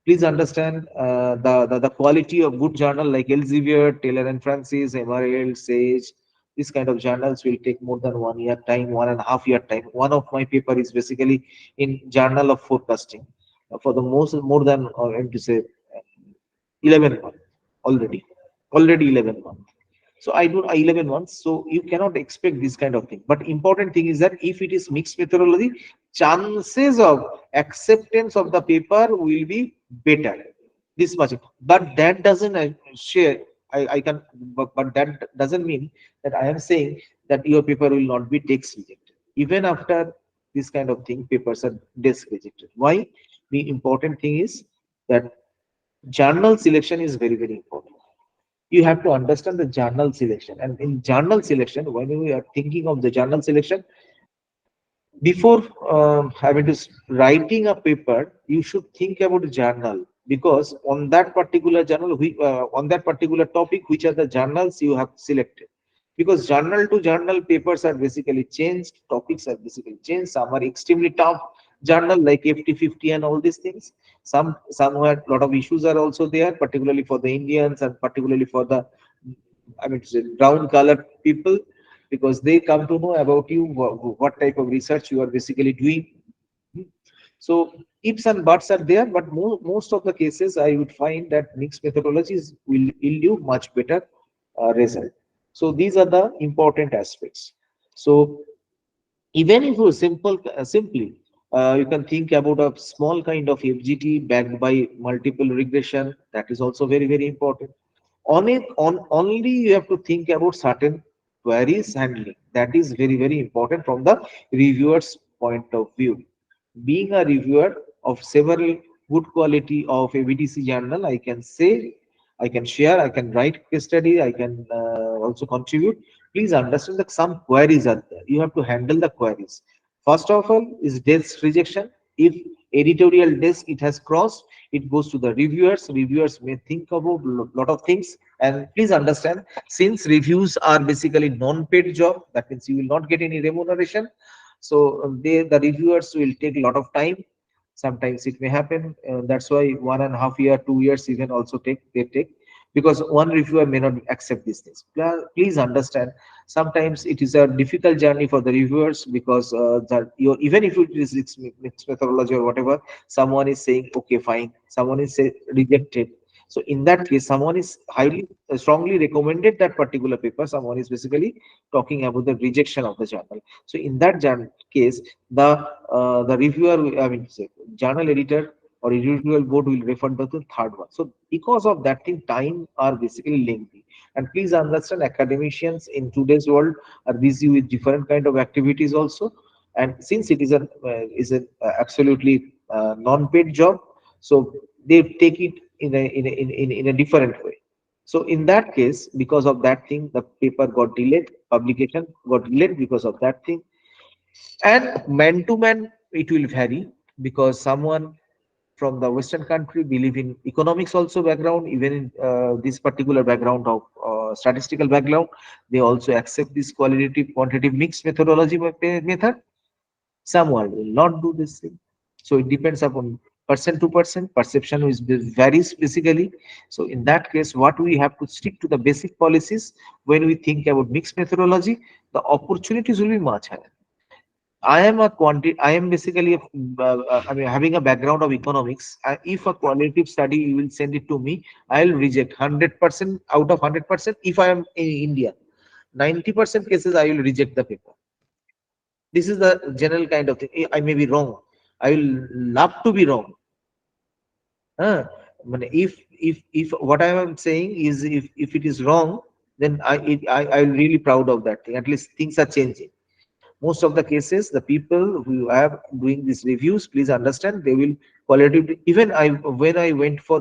Please understand the quality of good journal like Elsevier, Taylor and Francis, Emerald, Sage. This kind of journals will take more than 1 year time, 1.5 year time. One of my paper is basically in Journal of Forecasting for the most more than I'm to say 11 months already, already 11 months. So I do 11 months. So you cannot expect this kind of thing. But important thing is that if it is mixed methodology, chances of acceptance of the paper will be better. This much. But that doesn't share. I can. But that doesn't mean that I am saying that your paper will not be text rejected. Even after this kind of thing, papers are desk rejected. Why? The important thing is that journal selection is very very important. You have to understand the journal selection, and in journal selection, when we are thinking of the journal selection, before having to writing a paper, you should think about the journal, because on that particular journal, on that particular topic, which are the journals you have selected. Because journal to journal papers are basically changed, topics are basically changed. Some are extremely tough journal like FT50 and all these things. Some had a lot of issues are also there, particularly for the Indians and particularly for the, I mean, to say, brown colored people, because they come to know about you, what type of research you are basically doing. So ifs and buts are there, but most of the cases I would find that mixed methodologies will yield you much better result. So these are the important aspects. So even if you simply you can think about a small kind of FGT backed by multiple regression. That is also very very important. On it, on only you have to think about certain queries handling. That is very very important from the reviewer's point of view. Being a reviewer of several good quality of a VTC journal, I can say, I can share, I can write case study, I can also contribute. Please understand that some queries are there. You have to handle the queries. First of all is desk rejection. If editorial desk it has crossed, it goes to the reviewers. Reviewers may think about lot of things. And please understand, since reviews are basically non-paid job, that means you will not get any remuneration. So the reviewers will take a lot of time. Sometimes it may happen. That's why 1.5 year, 2 years even also they take, because one reviewer may not accept these things. Please understand, sometimes it is a difficult journey for the reviewers, because that you, even if it is mixed methodology or whatever, someone is saying okay fine, someone is say rejected. So in that case, someone is highly strongly recommended that particular paper, someone is basically talking about the rejection of the journal. So in that case, the reviewer, I mean, say, journal editor or editorial board will refer to the third one. So because of that thing, time are basically lengthy. And please understand, academicians in today's world are busy with different kind of activities also. And since it is an absolutely non-paid job, so they take it in a different way. So in that case, because of that thing, the paper got delayed, publication got delayed because of that thing. And man to man, it will vary, because someone from the Western country believe in economics also background, even in this particular background of statistical background, they also accept this qualitative quantitative mixed methodology method. Someone will not do this thing. So it depends upon person to person. Perception is varies basically. So in that case, what we have to stick to the basic policies. When we think about mixed methodology, the opportunities will be much higher. I am a I am basically, I mean, having a background of economics. If a qualitative study you will send it to me, I'll reject 100% out of 100%. If I am in India, 90% cases I will reject the paper. This is the general kind of thing. I may be wrong. I will love to be wrong. If what I am saying is, if it is wrong, then I'm really proud of that thing. At least things are changing. Most of the cases, the people who are doing these reviews, please understand, they will qualitatively. Even I, when I went for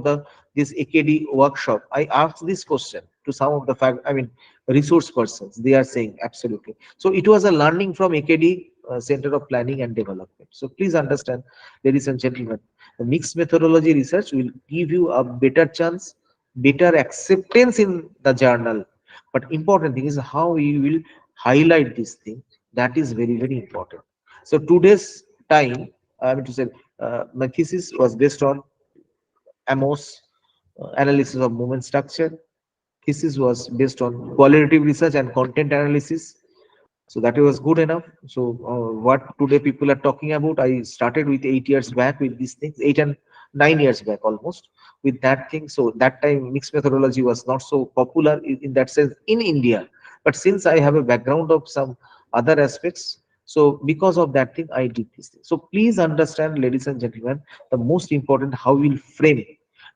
this AKD workshop, I asked this question to some of the resource persons. They are saying absolutely. So it was a learning from AKD center of planning and development. So please understand, ladies and gentlemen, the mixed methodology research will give you a better chance, better acceptance in the journal. But important thing is how you will highlight this thing. That is very, very important. So today's time, I mean to say, my thesis was based on Amos analysis of movement structure. Thesis was based on qualitative research and content analysis. So that was good enough. So what today people are talking about, I started with 8 years back with these things, 8 and 9 years back almost with that thing. So that time mixed methodology was not so popular in that sense in India. But since I have a background of some other aspects, so because of that thing I did this thing. So please understand, ladies and gentlemen, the most important how we'll frame it.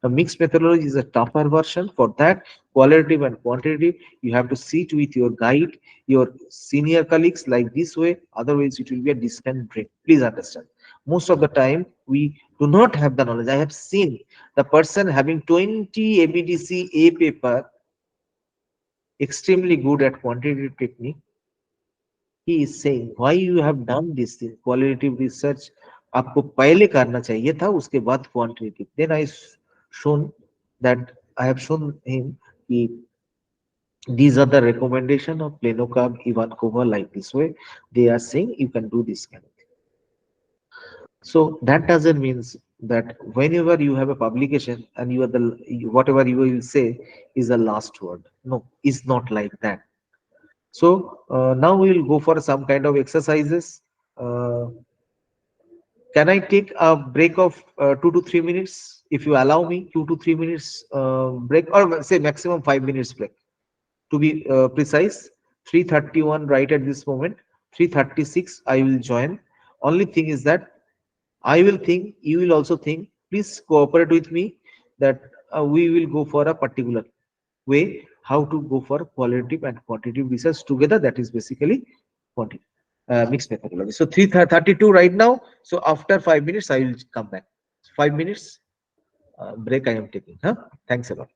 The mixed methodology is a tougher version. For that, qualitative and quantitative, you have to sit with your guide, your senior colleagues like this way. Otherwise, it will be a distant brain. Please understand. Most of the time, we do not have the knowledge. I have seen the person having 20 ABDC A paper, extremely good at quantitative technique. He is saying, why you have done this thing? Qualitative research आपको पहले करना चाहिए था, उसके बाद quantitative. Then shown that I have shown him कि these are the recommendation of Plenokab, Ivankova, like this way. They are saying you can do this kind of thing. So that doesn't means that whenever you have a publication and you are the whatever you will say is the last word. No, it's not like that. So now we will go for some kind of exercises. Uh, can I take a break of 2 to 3 minutes? If you allow me, 2 to 3 minutes break, or say maximum 5 minutes break. To be precise, 3:31 right at this moment. 3:36 I will join. Only thing is that I will think, you will also think. Please cooperate with me that we will go for a particular way how to go for qualitative and quantitative research together. That is basically quantitative mixed methodology. So 3:32 right now. So after 5 minutes I will come back. 5 minutes break I am taking. Huh? Thanks a lot.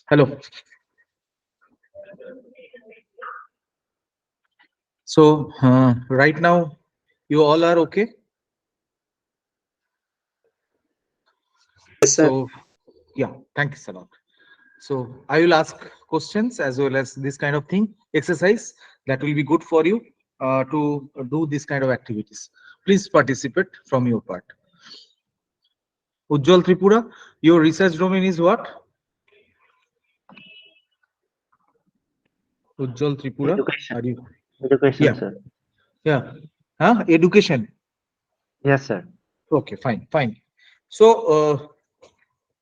Hello. So right now, you all are okay.
Yes, sir.
So yeah, thank you, Salat. So I will ask questions as well as this kind of thing exercise that will be good for you to do this kind of activities. Please participate from your part. Ujjwal Tripura, your research domain is what? Ujjwal Tripura,
Education.
are you?
Education,
Yeah,
sir.
yeah. Huh? Education.
Yes, sir.
Okay, fine, fine. So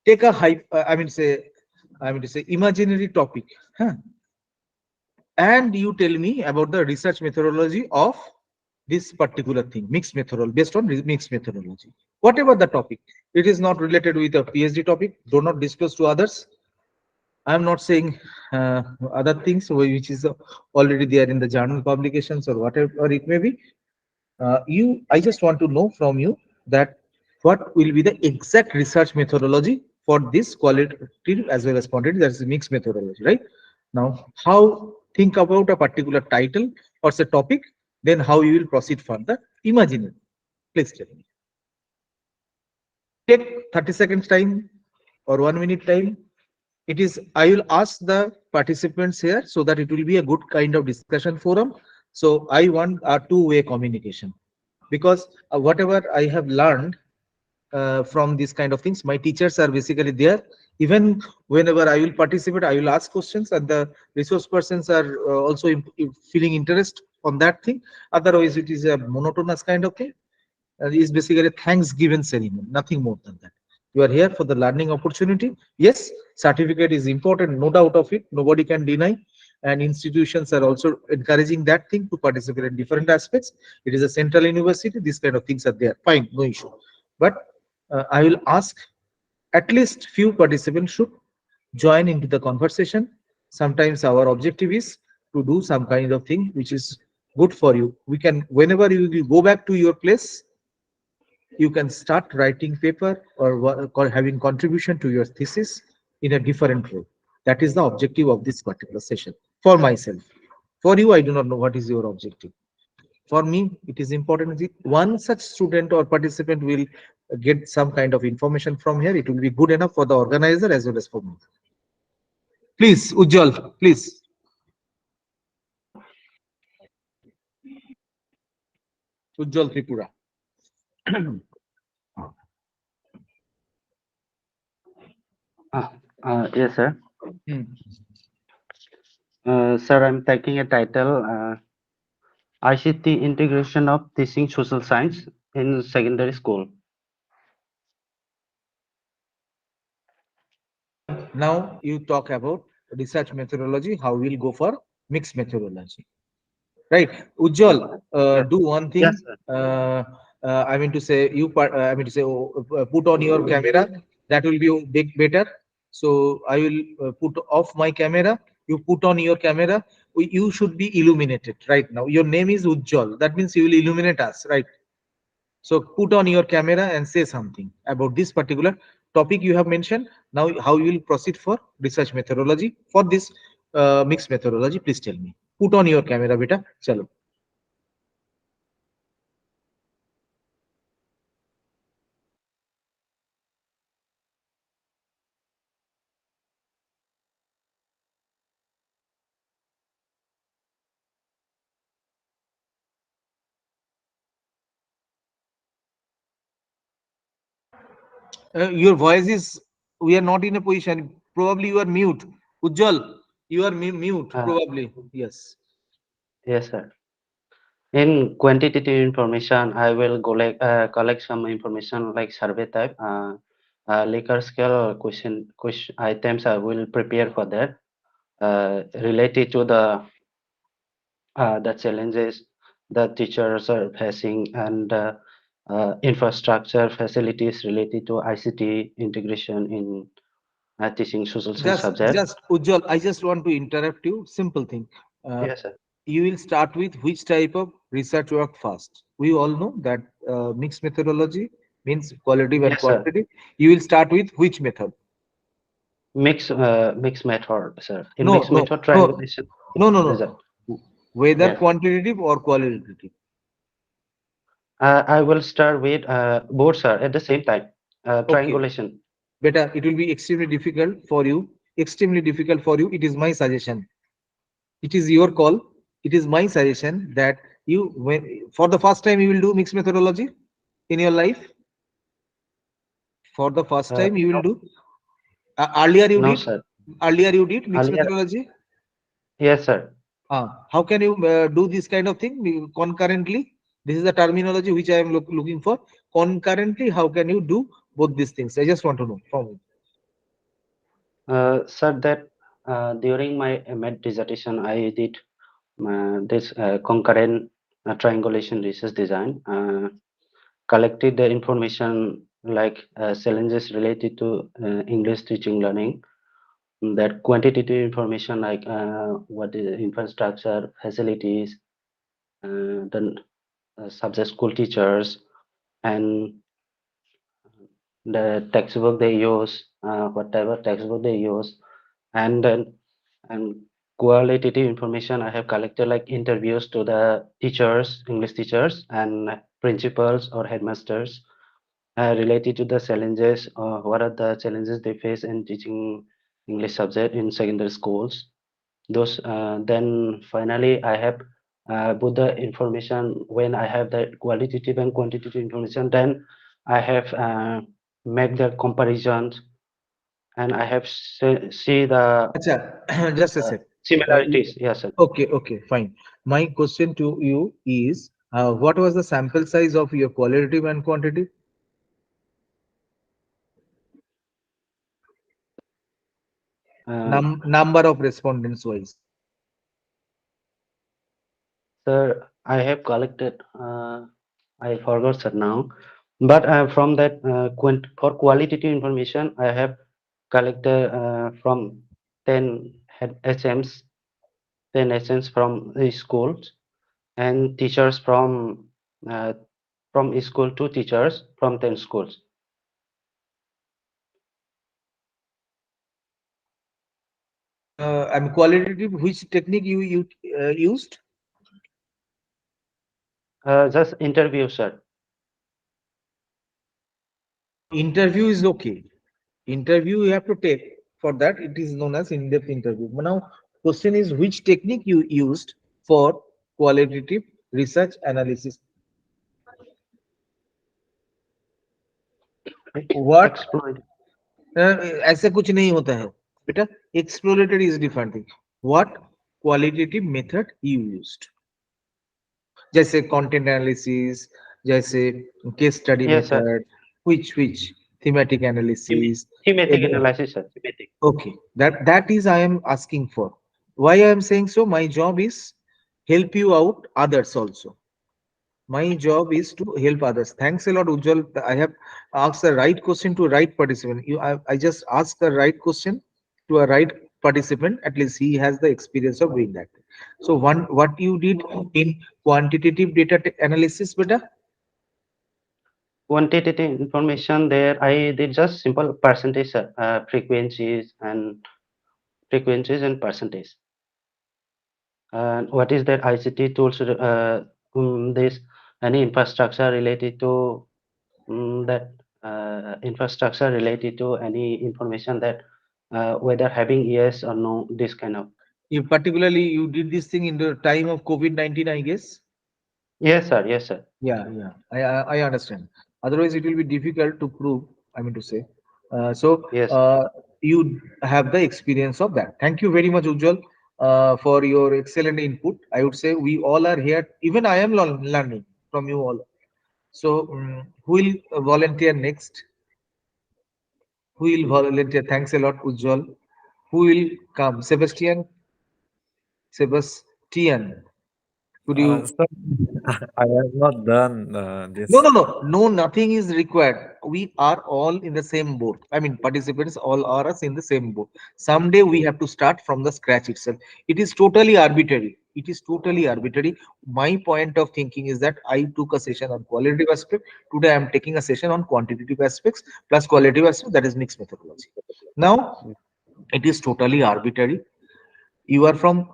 take a hype. I mean to say imaginary topic. Huh? And you tell me about the research methodology of this particular thing, mixed methodology, based on mixed methodology. Whatever the topic, it is not related with a PhD topic. Do not disclose to others. I am not saying other things which is already there in the journal publications or whatever it may be. I just want to know from you that what will be the exact research methodology for this qualitative as well as quantitative, that is mixed methodology, right? Now, how think about a particular title or say topic, then how you will proceed further. Imagine it. Please tell me. Take 30 seconds time or 1 minute time. It is, I will ask the participants here so that it will be a good kind of discussion forum. So I want a two-way communication because whatever I have learned from these kind of things, my teachers are basically there. Even whenever I will participate, I will ask questions, and the resource persons are also feeling interest on that thing. Otherwise, it is a monotonous kind of thing. Is basically a Thanksgiving ceremony, nothing more than that. You are here for the learning opportunity. Yes, certificate is important, no doubt of it. Nobody can deny. And institutions are also encouraging that thing to participate in different aspects. It is a central university. These kind of things are there. Fine, no issue. But I will ask at least few participants should join into the conversation. Sometimes our objective is to do some kind of thing which is good for you. We can, whenever you will go back to your place, you can start writing paper or having contribution to your thesis in a different role. That is the objective of this particular session for myself. For you, I do not know what is your objective. For me, it is important that one such student or participant will get some kind of information from here. It will be good enough for the organizer as well as for me. Please, Ujjwal, please. Ujjwal Tripura.
Yes, sir.
Hmm.
Sir, I'm taking a title, ICT Integration of Teaching Social Science in Secondary School.
Now you talk about research methodology, how we'll go for mixed methodology. Right, Ujjwal,
Yes,
do one thing.
yes, sir.
I mean to say I mean to say, put on your camera. That will be big better. So I will put off my camera. You put on your camera. You should be illuminated right now. Your name is Ujjwal. That means you will illuminate us, right? So put on your camera and say something about this particular topic you have mentioned. Now, how you will proceed for research methodology for this mixed methodology? Please tell me. Put on your camera, beta. Chalo. Your voice is, we are not in a position. Probably you are mute. Ujjwal, you are mute.
Uh,
Probably. Yes.
yes, sir. In quantitative information, I will collect some information like survey type, Likert scale question items. I will prepare for that related to the challenges that teachers are facing and infrastructure facilities related to ICT integration in teaching social science subject.
Just Ujjwal, I just want to interrupt you. Simple thing. Uh,
Yes, sir.
you will start with which type of research work first. We all know that mixed methodology means qualitative and
Yes, sir.
quantitative. You will start with which method?
mix method, sir. In
No,
mixed
no,
method
no,
triangulation result.
no. Whether
Yes.
quantitative or qualitative.
I will start with both, sir, at the same time.
Okay.
Triangulation.
Better. It will be extremely difficult for you. Extremely difficult for you. It is my suggestion. It is your call. It is my suggestion that you, when for the first time, you will do mixed methodology in your life. For the first time, you
No,
will do. Earlier you
no,
did.
sir.
Earlier you did mixed
Earlier,
methodology.
yes, sir.
How can you do this kind of thing concurrently? This is the terminology which I am looking for. Concurrently, how can you do both these things? I just want to know from you.
Sir, that during my med dissertation, I did this concurrent triangulation research design, collected the information like challenges related to English teaching learning, that quantitative information like what is the infrastructure, facilities, then subject school teachers, and the textbook they use, whatever textbook they use, and then and qualitative information I have collected like interviews to the teachers, English teachers, and principals or headmasters related to the challenges. What are the challenges they face in teaching English subject in secondary schools? Those then finally I have put the information when I have the qualitative and quantitative information. Then I have make the comparisons and I have see the
Acha, just a sec.
similarities. Yes, sir.
Okay, okay, fine. My question to you is, what was the sample size of your qualitative and quantitative?
Uh,
Number of respondents wise.
Sir, I have collected. I forgot, sir, now. But from that, for qualitative information, I have collected from 10 SMs, 10 SMs from the schools and teachers uh, from school to teachers from 10 schools.
And qualitative, which technique you used?
Just interview, sir.
Interview is okay. Interview you have to take. For that, it is known as in-depth interview. But now, question is which technique you used for qualitative research analysis? What
Exploit.
ऐसे कुछ नहीं होता है बेटा. Exploratory is different thing. What qualitative method you used? जैसे content analysis, जैसे case study
Yes, sir.
method, which thematic analysis.
Thematic analysis, sir. Thematic.
Okay, that is I am asking for. Why I am saying so? My job is help you out others also. My job is to help others. Thanks a lot, Ujjwal. I have asked the right question to right participant. I just asked the right question to a right participant. At least he has the experience of doing that. So what you did in quantitative data analysis, beta?
Quantitative information there, I did just simple percentage, sir. Frequencies and percentage. And what is that ICT tools? This any infrastructure related to that infrastructure related to any information that whether having yes or no, this kind of.
If particularly you did this thing in the time of COVID-19, I guess.
Yes, sir. Yes, sir.
Yeah, yeah, I understand. Otherwise, it will be difficult to prove. I mean to say. So
Yes.
you have the experience of that. Thank you very much, Ujjwal, for your excellent input. I would say we all are here. Even I am learning from you all. So who will volunteer next? Who will volunteer? Thanks a lot, Ujjwal. Who will come? Sebastian. Sebastian. Could you?
So I have not done
No,
this.
no, no, no, nothing is required. We are all in the same boat. I mean, participants all are us in the same boat. Someday we have to start from the scratch itself. It is totally arbitrary. It is totally arbitrary. My point of thinking is that I took a session on qualitative aspect. Today I am taking a session on quantitative aspects plus qualitative aspect, that is mixed methodology. Now, It is totally arbitrary. You are from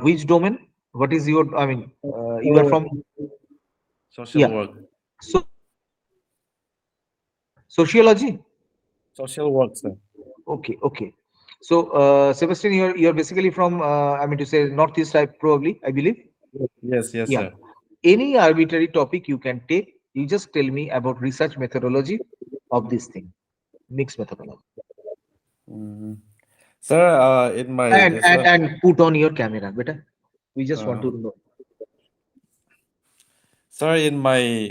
which domain? What is your, I mean, you are
So,
from,
social
yeah.
work.
So sociology.
Social work, sir.
Okay, okay. So Sebastian, you're basically from, I mean to say, northeast type probably, I believe.
Yes, yes,
Yeah.
sir.
Any arbitrary topic you can take. You just tell me about research methodology of this thing, mixed methodology,
Mhm. Sir, in my
and
this one,
put on your camera, better. We just want
uh,
to know.
sir, in my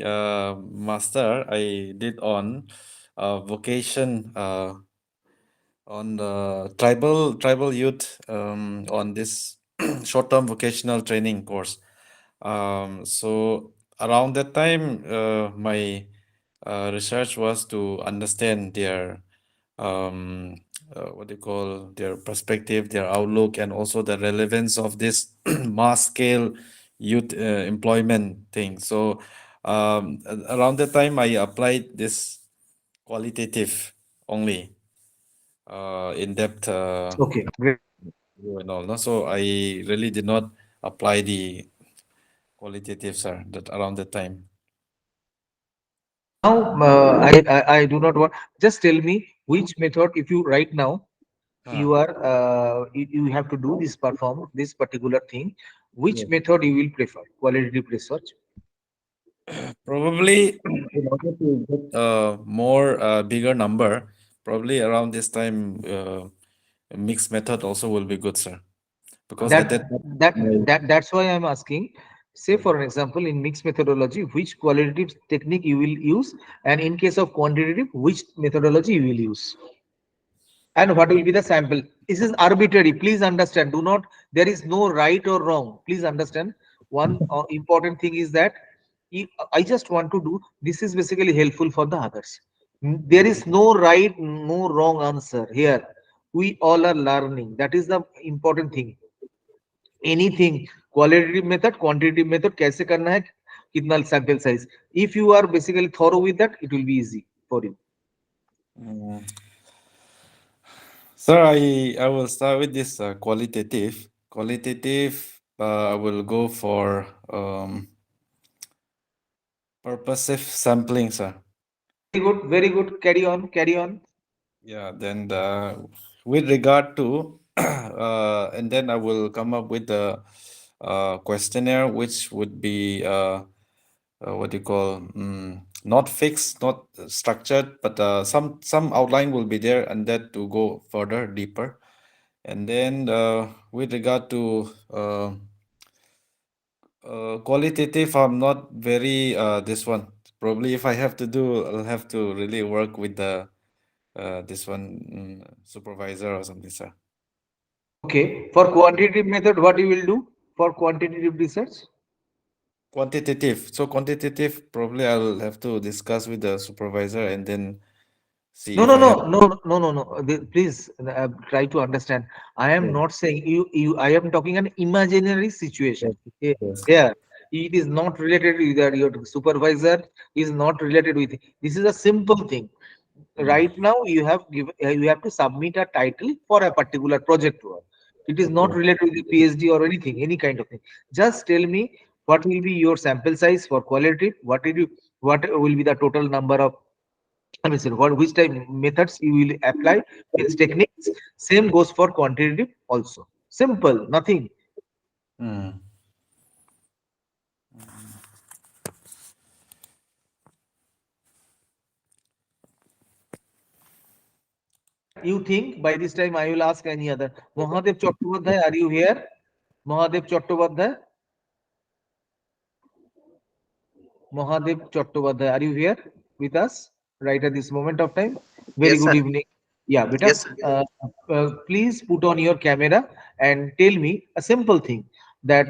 master, I did on vocation on the tribal youth on this short-term vocational training course. So around that time, my research was to understand their what do you call their perspective, their outlook, and also the relevance of this mass scale youth employment thing. So around that time, I applied this qualitative only in depth
Okay, great.
view and all. No? So I really did not apply the qualitative, sir, that around that time.
Now I do not want. Just tell me which method. If you right now
Ah,
you are you have to do this, perform this particular thing, which
yes.
method you will prefer? Qualitative research.
Probably in order to get more bigger number, probably around this time, a mixed method also will be good, sir. Because at that
That
time,
that
my-
that's why I'm asking. Say for an example, in mixed methodology, which qualitative technique you will use, and in case of quantitative, which methodology you will use, and what will be the sample. This is arbitrary. Please understand. Do not. There is no right or wrong. Please understand. One important thing is that I just want to do. This is basically helpful for the others. There is no right, no wrong answer here. We all are learning. That is the important thing. Anything, qualitative method, quantitative method, कैसे करना है, कितना sample size. If you are basically thorough with that, it will be easy for you.
Mm. Sir, I will start with this qualitative. Qualitative, I will go for purposive sampling, sir.
Very good, very good. Carry on, carry on.
Yeah, then with regard to, and then I will come up with the questionnaire, which would be what do you call, not fixed, not structured, but some outline will be there, and that to go further deeper. And then with regard to qualitative, I'm not very this one. Probably if I have to do, I'll have to really work with the this one supervisor or something, sir.
Okay. For quantitative method, what you will do for quantitative research?
Quantitative. So quantitative, probably I'll have to discuss with the supervisor and then see
No,
if
no,
I have.
no, no, no, no, no. Please try to understand. I am
Yes,
not saying you. I am talking an imaginary situation.
yes,
Okay.
yes.
Yeah. It is not related with your supervisor. Is not related with. This is a simple thing.
Mm,
Right now, you have to submit a title for a particular project work. It is not
okay.
related with the PhD or anything, any kind of thing. Just tell me what will be your sample size for qualitative. What will be the total number of, I mean, sorry, what which type methods you will apply, means techniques. Same goes for quantitative also. Simple, nothing.
Mm.
You think by this time I will ask any other. Mahadev Chattopadhyay, are you here? Mahadev Chattopadhyay, Mahadev Chattopadhyay, are you here with us right at this moment of time? Very
Yes,
good
sir.
evening. Yeah, beta.
Yes, sir.
Please put on your camera and tell me a simple thing that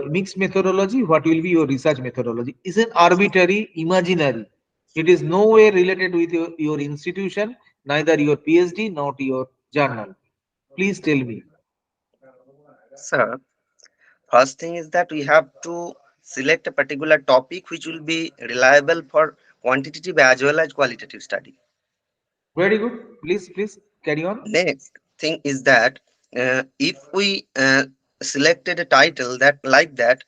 mixed methodology, what will be your research methodology? Is an arbitrary, imaginary. It is no way related with your institution, neither your PhD, not your journal. Please tell me.
Sir, first thing is that we have to select a particular topic which will be reliable for quantitative as well as qualitative study.
Very good. Please carry on.
Next, thing is that if we selected a title that like that,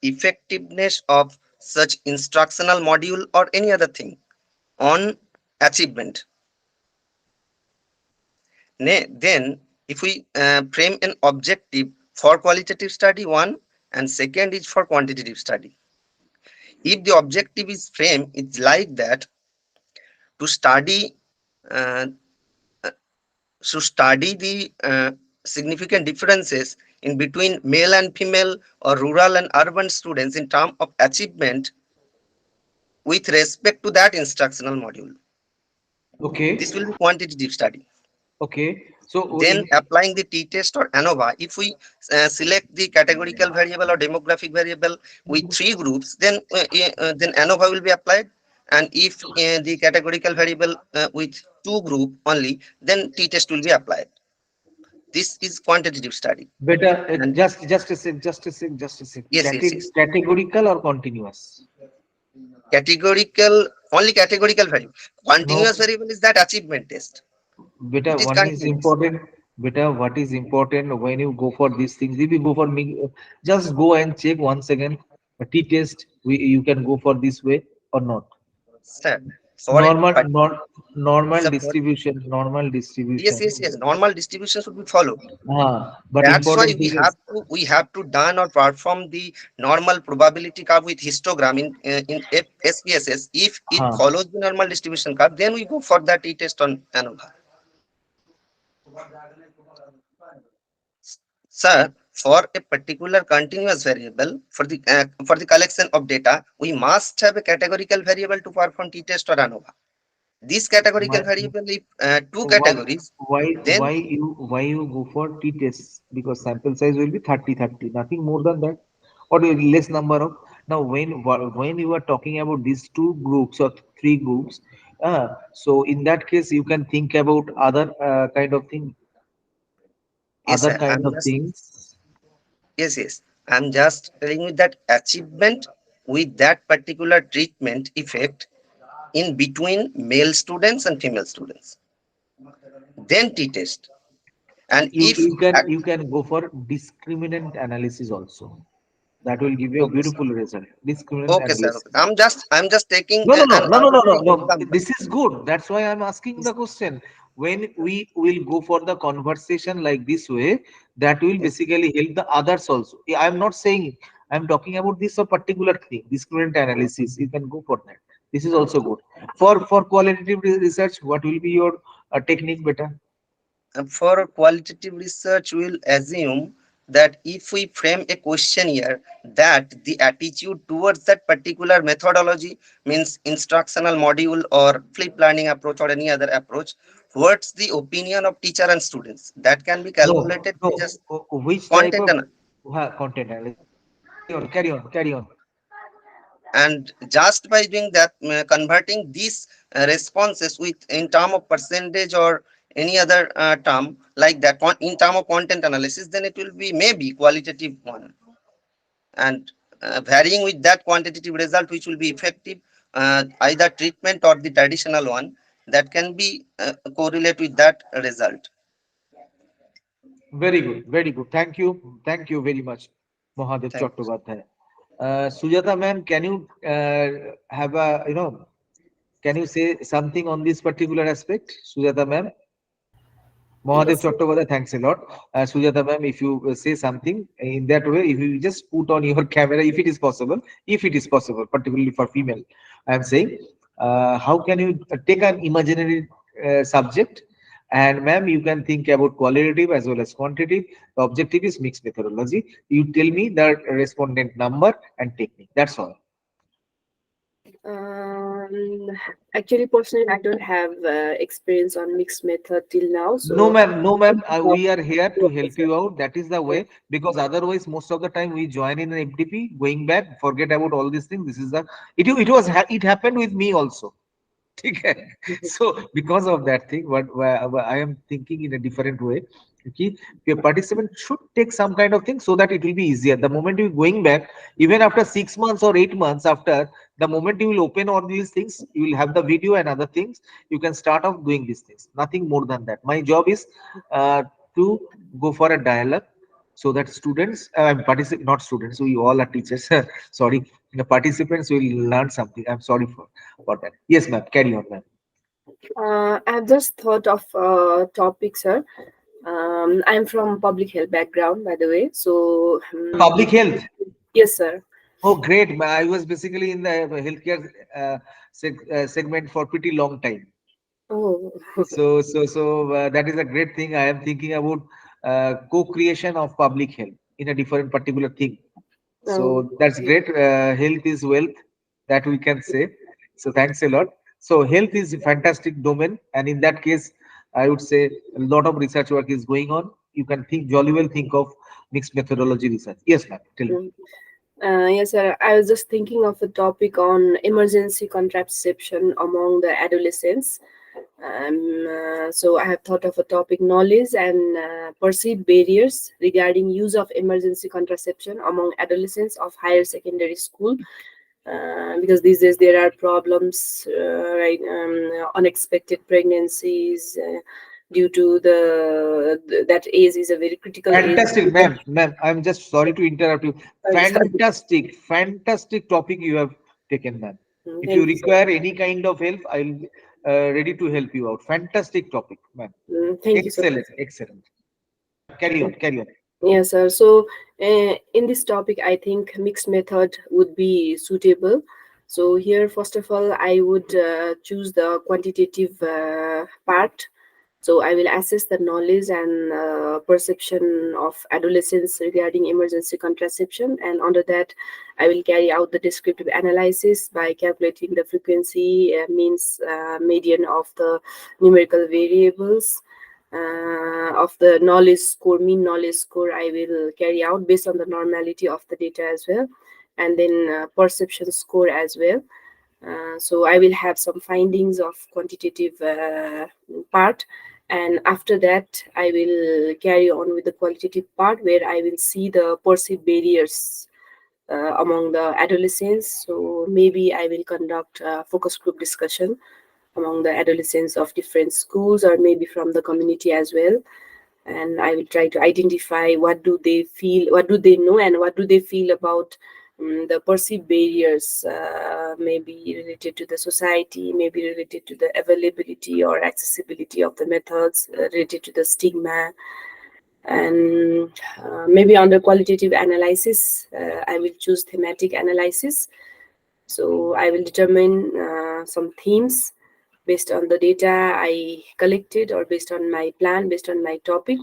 effectiveness of such instructional module or any other thing on achievement. Then, if we frame an objective for qualitative study, one, and second is for quantitative study. If the objective is framed, it's like that to study uh, the significant differences in between male and female or rural and urban students in terms of achievement with respect to that instructional module. This
Okay.
will be quantitative study.
Okay. So
Then
in
applying the t-test or ANOVA, if we select the categorical variable or demographic variable with three groups, then ANOVA will be applied. And if the categorical variable with two group only, then t-test will be applied. This is quantitative study.
better,
And
just a sec.
yes, yes, yes.
Categorical or continuous?
Categorical, only categorical variable. Continuous
No,
variable is that achievement test.
better
It is
one is
continuous.
important. Better what is important when you go for these things. If you go for me, just go and check once again. A t-test, you can go for this way or not.
Sir, for a
Normal,
particular,
not normal
sir,
distribution, normal
yes,
distribution.
yes, yes. Normal distribution should be followed.
But
That's why
important thing is,
we have to done or perform the normal probability curve with histogram in SPSS. If it
huh.
follows the normal distribution curve, then we go for that t-test on ANOVA. Sir, for a particular continuous variable for the collection of data, we must have a categorical variable to perform t-test or ANOVA. This categorical
My,
variable, if two
why
categories,
why
then
why you go for t-tests? Because sample size will be 30, nothing more than that, or a less number of. Now when you are talking about these two groups or three groups, so in that case you can think about other
yes, sir,
kind of things.
yes, yes. I'm just telling you that achievement with that particular treatment effect in between male students and female students. Then t-test. And
you
if
you can
at,
you can go for discriminant analysis also. That will give you a
okay, sir.
beautiful result. Discriminant
Okay, sir. Okay.
analysis.
I'm just taking
No, no, no,
an
no, no, no, no,
arbitrary
no.
example.
This is good. That's why I'm asking the
Yes,
question. When we will go for the conversation like this way, that will
yes,
basically help the others also. I'm not saying I'm talking about this a particular thing, discriminant analysis. You can go for that. This is also good. For qualitative research, what will be your technique better?
and for qualitative research, we'll assume that if we frame a question here, that the attitude towards that particular methodology means instructional module or flip learning approach or any other approach, what's the opinion of teacher and students? That can be
No,
calculated
no.
by just
Which type
content
of
and
content analysis? Carry on.
and just by doing that, converting these responses with in term of percentage or any other term like that in term of content analysis, then it will be maybe qualitative one, and varying with that quantitative result which will be effective, either treatment or the traditional one, that can be correlate with that result.
Very good, very good. Thank you very much, Mohadev
Thank you.
Chattopadhyay. Sujata ma'am, can you have can you say something on this particular aspect, Sujata ma'am? Mohadev
Yes.
Chattopadhyay, thanks a lot. Sujata ma'am, if you say something in that way, if you just put on your camera, if it is possible, particularly for female, I am saying, how can you take an imaginary subject? And ma'am, you can think about qualitative as well as quantitative. The objective is mixed methodology. You tell me the respondent number and technique. That's all.
Um, Actually, personally, I don't have experience on mixed method till now,
No,
so
ma'am. No, ma'am. We are here to help you out. That is the
yes.
way. Because otherwise, most of the time we join in an FDP, going back, forget about all these things. This is the it happened with me also. Okay. So because of that thing, what I am thinking in a different way. Okay, your participant should take some kind of thing so that it will be easier. The moment you're going back, even after 6 months or 8 months after, the moment you will open all these things, you will have the video and other things. You can start off doing these things. Nothing more than that. My job is to go for a dialogue so that students, participate, not students, we all are teachers. Sorry, the participants will learn something. I'm sorry for that. Yes, ma'am. Carry on, ma'am.
I've just thought of a topic, sir. I'm from public health background, by the way. So,
Public health.
yes, sir.
Oh, great. I was basically in the healthcare segment for pretty long time.
Oh,
So that is a great thing. I am thinking about co-creation of public health in a different particular thing.
oh,
So that's great. Health is wealth, that we can say. So thanks a lot. So health is a fantastic domain, and in that case, I would say a lot of research work is going on. You can think jolly well think of mixed methodology research. Yes, ma'am. Tell me.
mm. Yes, sir. I was just thinking of a topic on emergency contraception among the adolescents. So I have thought of a topic: knowledge and perceived barriers regarding use of emergency contraception among adolescents of higher secondary school. Because these days there are problems, right? Unexpected pregnancies due to that age is a very critical age.
Fantastic, ma'am. I'm just sorry to interrupt you.
Sorry, sorry.
Fantastic topic you have taken, ma'am. If you
Thank you, sir.
require any kind of help, I'll ready to help you out. Fantastic topic, ma'am.
Thank you so much.
Excellent. Carry on, carry on.
Yes, sir. So, in this topic, I think mixed method would be suitable. So, here, first of all, I would choose the quantitative part. So, I will assess the knowledge and perception of adolescents regarding emergency contraception, and under that, I will carry out the descriptive analysis by calculating the frequency, means, median of the numerical variables of the knowledge score, mean knowledge score, I will carry out based on the normality of the data as well, and then perception score as well. So I will have some findings of quantitative part, and after that I will carry on with the qualitative part where I will see the perceived barriers among the adolescents. So maybe I will conduct a focus group discussion among the adolescents of different schools or maybe from the community as well, and I will try to identify what do they feel, what do they know, and what do they feel about the perceived barriers, maybe related to the society, maybe related to the availability or accessibility of the methods, related to the stigma, and maybe under qualitative analysis I will choose thematic analysis. So I will determine some themes based on the data I collected or based on my plan, based on my topic.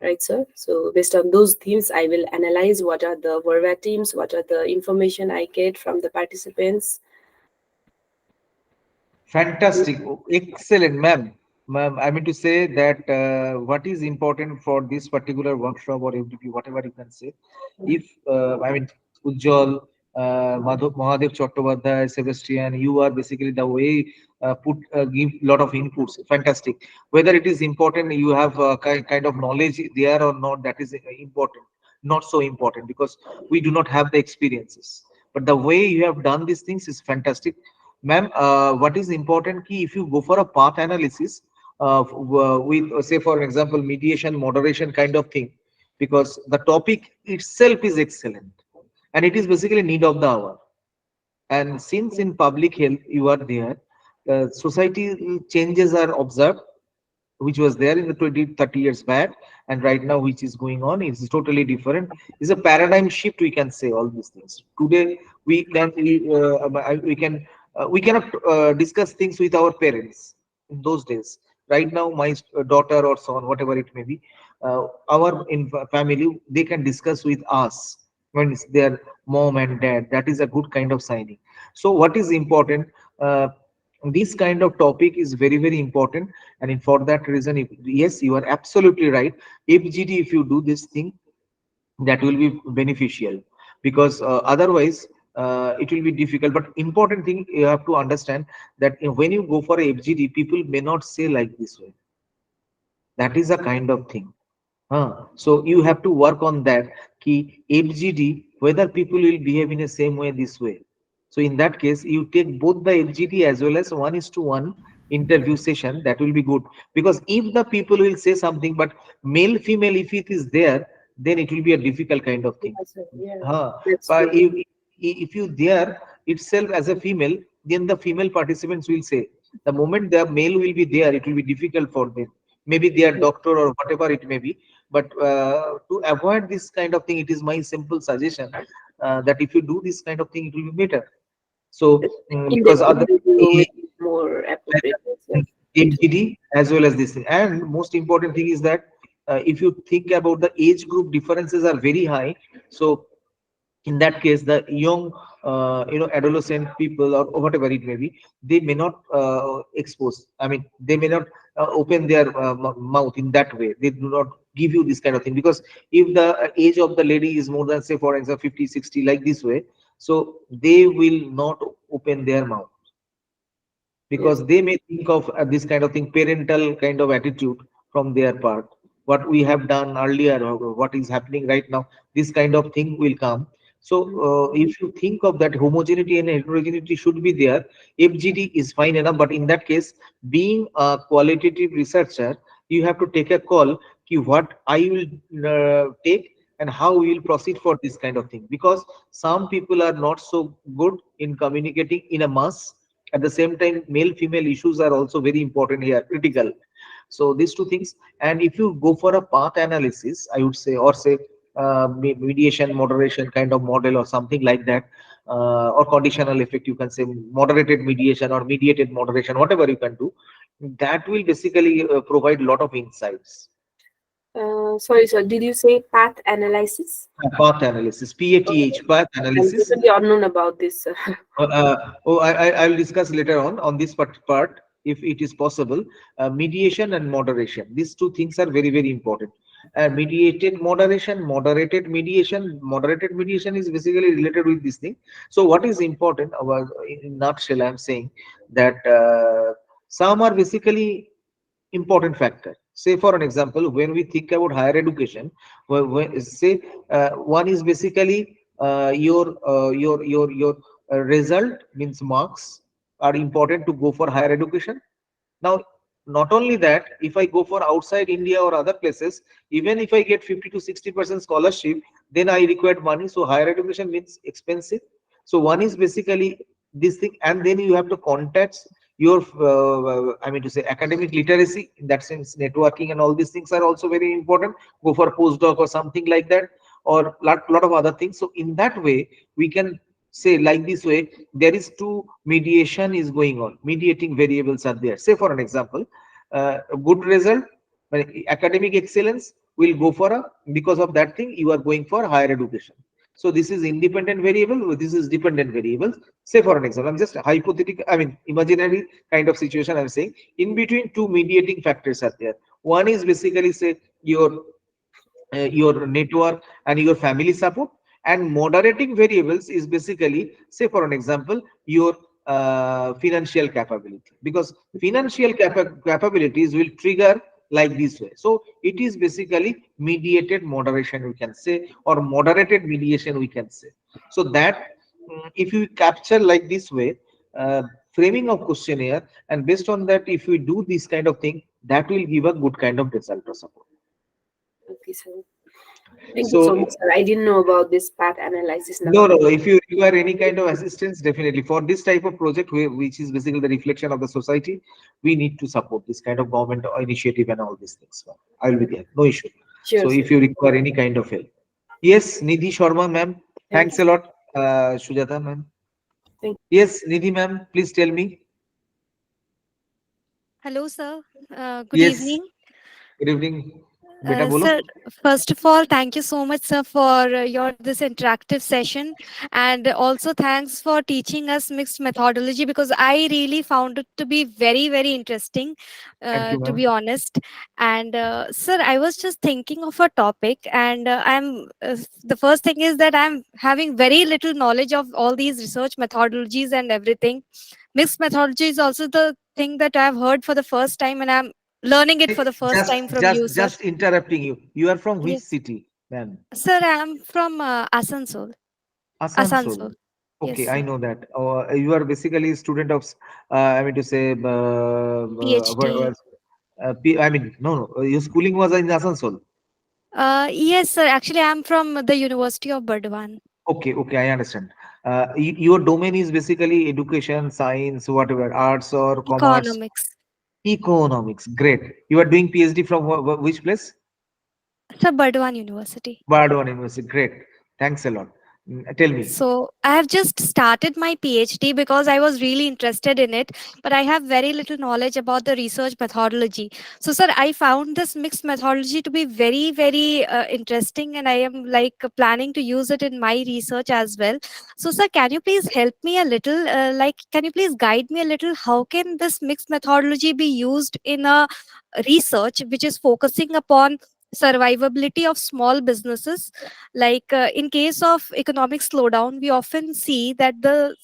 Right, sir? So based on those themes, I will analyze what are the verbatims, what are the information I get from the participants.
Fantastic. Excellent, ma'am. Ma'am, I mean to say that what is important for this particular workshop or FDP, whatever you can say, if I mean Ujjwal, Mahadev Chattopadhyay, Sebastian, you are basically the way give lot of inputs. Fantastic. Whether it is important, you have kind of knowledge there or not, that is important. Not so important because we do not have the experiences. But the way you have done these things is fantastic. Ma'am, what is important key if you go for a path analysis with, say, for example, mediation, moderation kind of thing, because the topic itself is excellent and it is basically need of the hour. And since in public health you are there, society changes are observed, which was there in the 20, 30 years back, and right now which is going on is totally different. It's a paradigm shift, we can say all these things. Today we can we cannot discuss things with our parents in those days. Right now, my daughter or son, whatever it may be, our in family, they can discuss with us when it's their mom and dad. That is a good kind of signing. So what is important? This kind of topic is very, very important, and for that reason, if, yes, you are absolutely right. FGD, if you do this thing, that will be beneficial, because otherwise it will be difficult. But important thing you have to understand that when you go for a FGD, people may not say like this way. That is a kind of thing. So you have to work on that. Key FGD, whether people will behave in the same way this way. So in that case, you take both the FGD as well as 1:1 interview session. That will be good, because if the people will say something, but male female, if it is there, then it will be a difficult kind of thing.
Yes, sir. Yeah,
Huh.
that's
But
true.
if you there itself as a female, then the female participants will say. The moment the male will be there, it will be difficult for them. Maybe they are doctor or whatever it may be. But to avoid this kind of thing, it is my simple suggestion that if you do this kind of thing, it will be better. So because other
Interview will be more appropriate as well.
MGD as well as this thing. And most important thing is that if you think about the age group differences are very high. So in that case, the young adolescent people or whatever it may be, they may not expose, I mean, they may not open their mouth in that way. They do not give you this kind of thing, because if the age of the lady is more than, say, for example, 50, 60, like this way, so they will not open their mouth,
Yes.
because they may think of this kind of thing, parental kind of attitude from their part. What we have done earlier, or what is happening right now, this kind of thing will come. So if you think of that, homogeneity and heterogeneity should be there. FGD is fine enough, but in that case, being a qualitative researcher, you have to take a call ki what I will take and how we will proceed for this kind of thing, because some people are not so good in communicating in a mass. At the same time, male female issues are also very important here, critical. So these two things. And if you go for a path analysis, I would say, or say mediation moderation kind of model or something like that, or conditional effect, you can say moderated mediation or mediated moderation, whatever you can do, that will basically provide a lot of insights.
Sorry, sir. Did you say path analysis?
Path analysis, PATH, path
I'm
analysis.
totally unknown about this.
I will discuss later on this part, if it is possible. Mediation and moderation. These two things are very, very important. Mediated moderation, moderated mediation is basically related with this thing. So what is important about, in nutshell, I'm saying that some are basically important factor. Say for an example, when we think about higher education, say one is basically your result, means marks are important to go for higher education. Now, not only that, if I go for outside India or other places, even if I get 50 to 60% scholarship, then I require money. So higher education means expensive. So one is basically this thing, and then you have to contact your, I mean to say, academic literacy. In that sense, networking and all these things are also very important. Go for postdoc or something like that, or lot of other things. So in that way, we can say like this way, there is two mediation is going on, mediating variables are there. Say for an example, a good result, academic excellence will go for a, because of that thing you are going for higher education. So this is independent variable, this is dependent variable. Say for an example, I'm just hypothetical, I mean imaginary kind of situation I'm saying. In between, two mediating factors are there. One is basically, say, your network and your family support. And moderating variables is basically, say for an example, your financial capability, because financial capabilities will trigger like this way. So it is basically mediated moderation, we can say, or moderated mediation, we can say. So that, if you capture like this way, framing of questionnaire, and based on that, if we do this kind of thing, that will give a good kind of result or support.
Okay, sir. Thank you so
So
much, sir. I didn't know about this path analysis
no,
now.
no, if you require any kind of assistance, definitely for this type of project, which is basically the reflection of the society, we need to support this kind of government initiative and all these things. I will be there, no issue.
Sure,
So
sir.
if you require any kind of help. Yes, Nidhi Sharma, ma'am.
Thank
Thanks
you.
a lot, Sujata, ma'am.
Thank
Yes, Nidhi, ma'am, please tell me.
Hello, sir. Good
Yes,
evening.
good evening. Beta bolo.
Sir, first of all, thank you so much, sir, for your this interactive session, and also thanks for teaching us mixed methodology, because I really found it to be very, very interesting,
Thank you,
to
ma'am.
be honest. And sir, I was just thinking of a topic, and the first thing is that I'm having very little knowledge of all these research methodologies and everything. Mixed methodology is also the thing that I've heard for the first time, and I'm learning it for the first
Just
time from
just
you, sir.
just interrupting you. You are from which
Yes.
city, ma'am?
Sir, I'm from Asansol.
Asansol.
Asansol. Yes,
Okay, I
sir.
know that. You are basically a student of, I mean to say,
PhD.
I mean, no, no, your schooling was in Asansol.
Yes, sir. Actually, I'm from the University of Burdwan.
Okay, okay, I understand. Your domain is basically education, science, whatever, arts or commerce,
Economics.
economics. Great. You are doing PhD from which place?
Sir, Burdwan University.
Bardwan University. Great. Thanks a lot. Tell me.
So I have just started my PhD because I was really interested in it, but I have very little knowledge about the research methodology. So, sir, I found this mixed methodology to be very, very interesting, and I am like planning to use it in my research as well. So, sir, can you please help me a little? Can you please guide me a little? How can this mixed methodology be used in a research which is focusing upon survivability of small businesses? In case of economic slowdown, we often see that the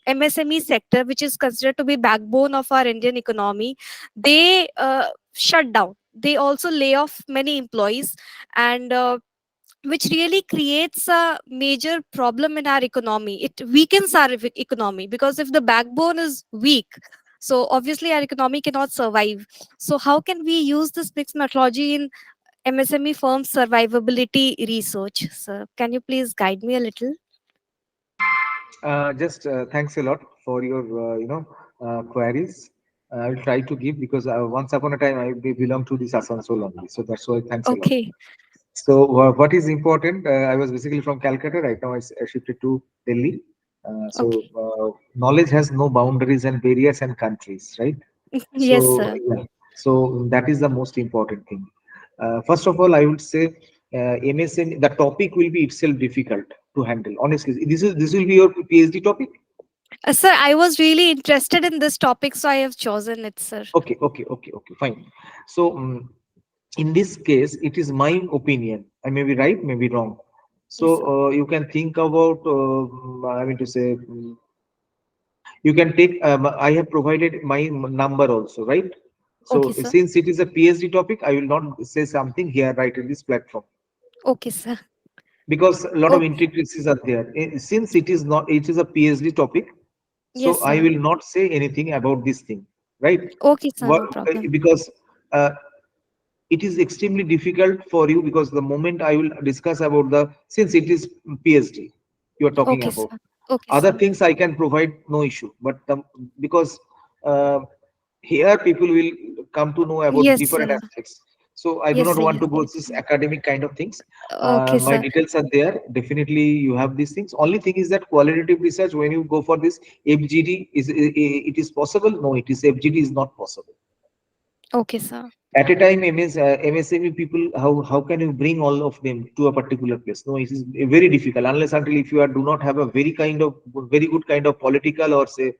MSME sector, which is considered to be backbone of our Indian economy, they shut down. They also lay off many employees, and which really creates a major problem in our economy. It weakens our economy, because if the backbone is weak, so obviously our economy cannot survive. So how can we use this mixed methodology in MSME firm survivability research? Sir, can you please guide me a little?
Just thanks a lot for your queries. I will try to give because once upon a time I belong to this Asansol only. So that's why thanks a lot.
Okay.
So what is important? I was basically from Calcutta. Right now I shifted to Delhi.
Okay.
Knowledge has no boundaries and barriers and countries, right?
Yes,
So
sir.
yeah, so that is the most important thing. First of all, I would say MSN. The topic will be itself difficult to handle. Honestly, this will be your PhD topic.
Sir, I was really interested in this topic, so I have chosen it, sir.
Okay, okay, okay, okay, fine. So in this case, it is my opinion. I may be right, may be wrong. So
Yes, sir.
you can think about. I mean to say, you can take. I have provided my number also, right?
Okay,
So
sir.
since it is a PhD topic, I will not say something here right in this platform
Okay, sir.
because a lot of
Okay.
intricacies are there. Since it is not, it is a PhD topic, so
Yes,
I
sir.
will not say anything about this thing, right?
Okay, sir.
What,
No problem.
because uh, it is extremely difficult for you because the moment I will discuss about the since it is PhD you are talking
Okay,
about.
sir. Okay,
Other
sir.
things I can provide no issue, but because uh, here people will come to know about
Yes,
different
sir.
aspects. So I do
Yes,
not
sir.
want
Yes,
to go
yes.
this academic kind of things.
Okay,
My
sir.
details are there. Definitely, you have these things. Only thing is that qualitative research when you go for this FGD is it is possible? No, it is FGD is not possible
Okay, sir.
at a time. MSME people, how can you bring all of them to a particular place? No, it is very difficult unless until if you are, do not have a very good kind of political or say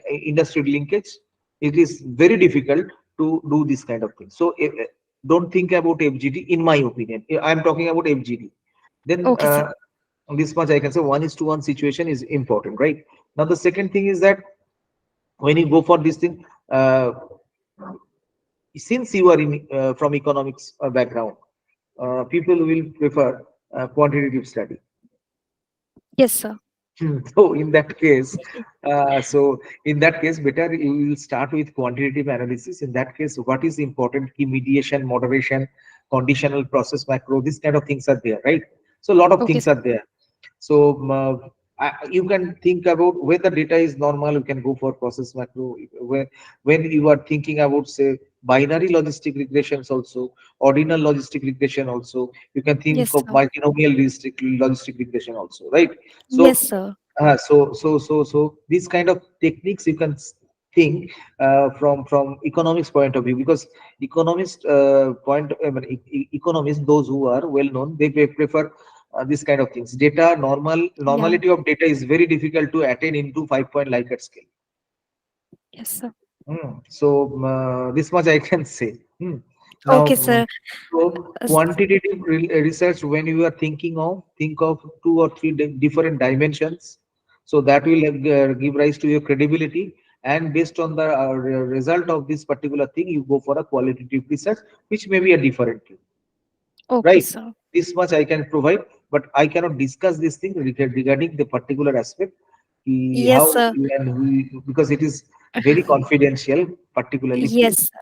industrial linkage, it is very difficult to do this kind of thing. So don't think about FGD in my opinion. I'm talking about FGD. Then
Okay, sir.
this much I can say, 1:1 situation is important, right? Now the second thing is that when you go for this thing, since you are in from economics background, people will prefer quantitative study.
Yes, sir.
So in that case, better you will start with quantitative analysis. In that case, what is important? Key mediation, moderation, conditional process macro. This kind of things are there, right? So a lot of
Okay,
things
sir.
are there. So you can think about whether data is normal. You can go for process macro. When you are thinking about say binary logistic regressions also, ordinal logistic regression also, you can think
Yes,
of
sir.
multinomial logistic regression also, right?
Yes,
So
sir.
these kind of techniques you can think from economics point of view, because economist I mean, economists, those who are well known, they prefer this kind of things. Data
Yeah.
normality of data is very difficult to attain into 5-point Likert scale.
Yes, sir.
So this much I can say. Now,
Okay, sir.
so
Uh, s-
quantitative research, when you are thinking of, think of two or three different dimensions. So that will give rise to your credibility. and based on the result of this particular thing, you go for a qualitative research, which may be a different thing,
Okay,
right?
sir.
This much I can provide, but I cannot discuss this thing regarding the particular aspect,
Yes,
how
sir.
and we, because it is very confidential, particularly for
Yes.
yeah.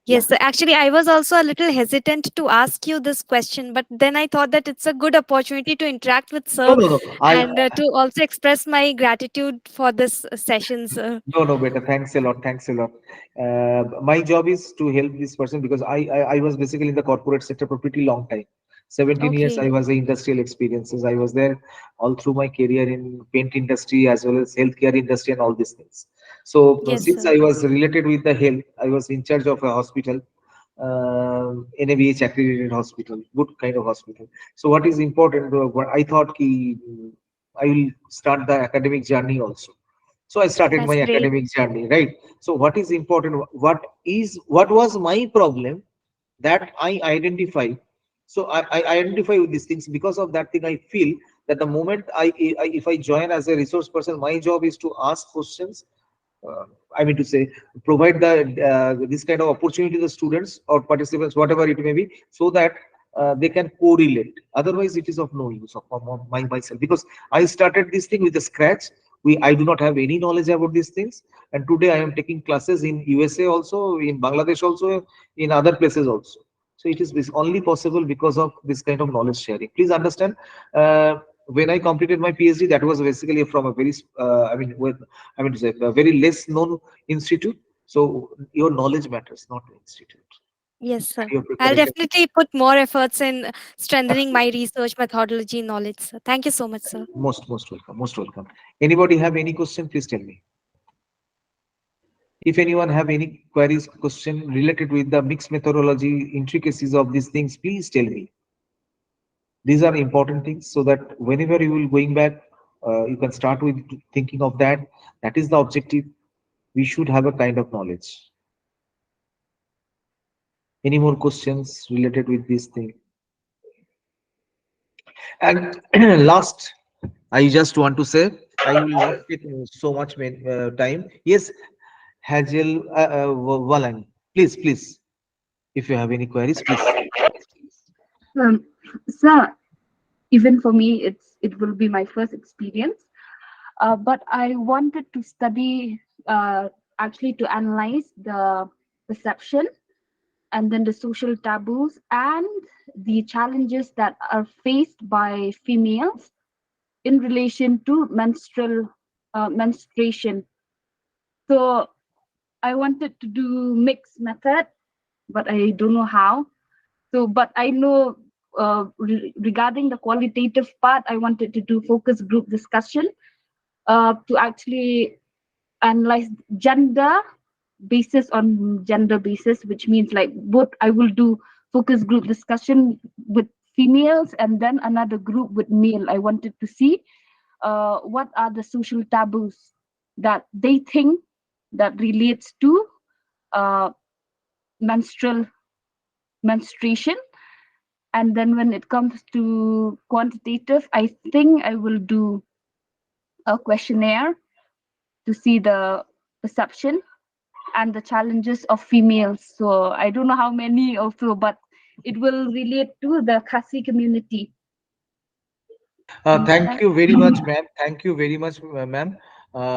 Yes, sir. Actually, I was also a little hesitant to ask you this question, but then I thought that it's a good opportunity to interact with
No,
sir
no, no.
and to also express my gratitude for this session, sir.
No, no, better. Thanks a lot. Thanks a lot. My job is to help this person because I was basically in the corporate sector for pretty long time. 17 years
Okay.
I was in industrial experiences. I was there all through my career in paint industry as well as healthcare industry and all these things. So
Yes,
since
sir.
I was related with the health, I was in charge of a hospital, NABH accredited hospital, good kind of hospital. So what is important, what I thought I will start the academic journey also. So I started
That's
my
great.
academic journey, right? So what is important? What was my problem that I identify? So I identify with these things. Because of that thing, I feel that the moment if I join as a resource person, my job is to ask questions, uh, I mean to say, provide the this kind of opportunity to the students or participants, whatever it may be, so that they can correlate. Otherwise, it is of no use of myself, because I started this thing with a scratch. I do not have any knowledge about these things, and today I am taking classes in USA also, in Bangladesh also, in other places also. So it is only possible because of this kind of knowledge sharing. Please understand. When I completed my PhD, that was basically from a very, I mean to say, a very less known institute. So your knowledge matters, not the institute.
Yes,
And
sir.
your
I'll
preparation.
definitely put more efforts in strengthening my
Absolutely.
research methodology knowledge, sir. Thank you so much, sir.
Most welcome. Most welcome. Anybody have any question? Please tell me. If anyone have any queries, question related with the mixed methodology, intricacies of these things, please tell me. These are important things so that whenever you will going back, you can start with thinking of that. That is the objective. We should have a kind of knowledge. Any more questions related with this thing? And last, I just want to say, I will not take so much time. Yes, Hazel Walang, please, if you have any queries, please.
Um, sir, even for me, it will be my first experience. But I wanted to study, actually to analyze the perception and then the social taboos and the challenges that are faced by females in relation to menstruation. So I wanted to do mixed method, but I don't know how. So, but I know regarding the qualitative part, I wanted to do focus group discussion to actually analyze gender gender basis, which means like both I will do focus group discussion with females and then another group with male. I wanted to see what are the social taboos that they think that relates to uh, menstrual menstruation. And then when it comes to quantitative, I think I will do a questionnaire to see the perception and the challenges of females. So I don't know how many also, but it will relate to the Khasi community.
Thank
That-
you very much, ma'am. Thank you very much, ma'am.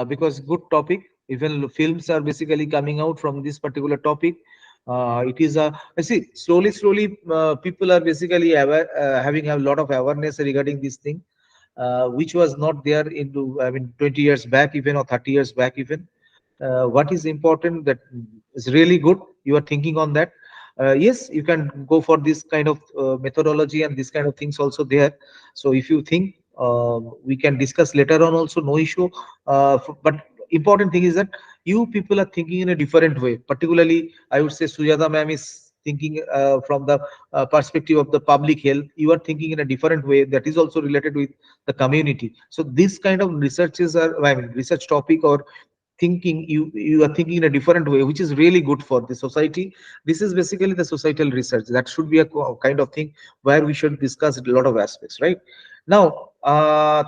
Because good topic. Even films are basically coming out from this particular topic. It is a. I see. Slowly, people are basically having a lot of awareness regarding this thing, which was not there into. I mean, 20 years back, even or 30 years back, even. What is important, that is really good. You are thinking on that. Yes, you can go for this kind of methodology and this kind of things also there. So if you think, we can discuss later on also, no issue. But important thing is that you people are thinking in a different way. Particularly, I would say Sujata ma'am is thinking from the perspective of the public health. You are thinking in a different way that is also related with the community. So this kind of researches are, I mean, research topic or thinking, you are thinking in a different way, which is really good for the society. This is basically the societal research. That should be a kind of thing where we should discuss a lot of aspects, right? Now,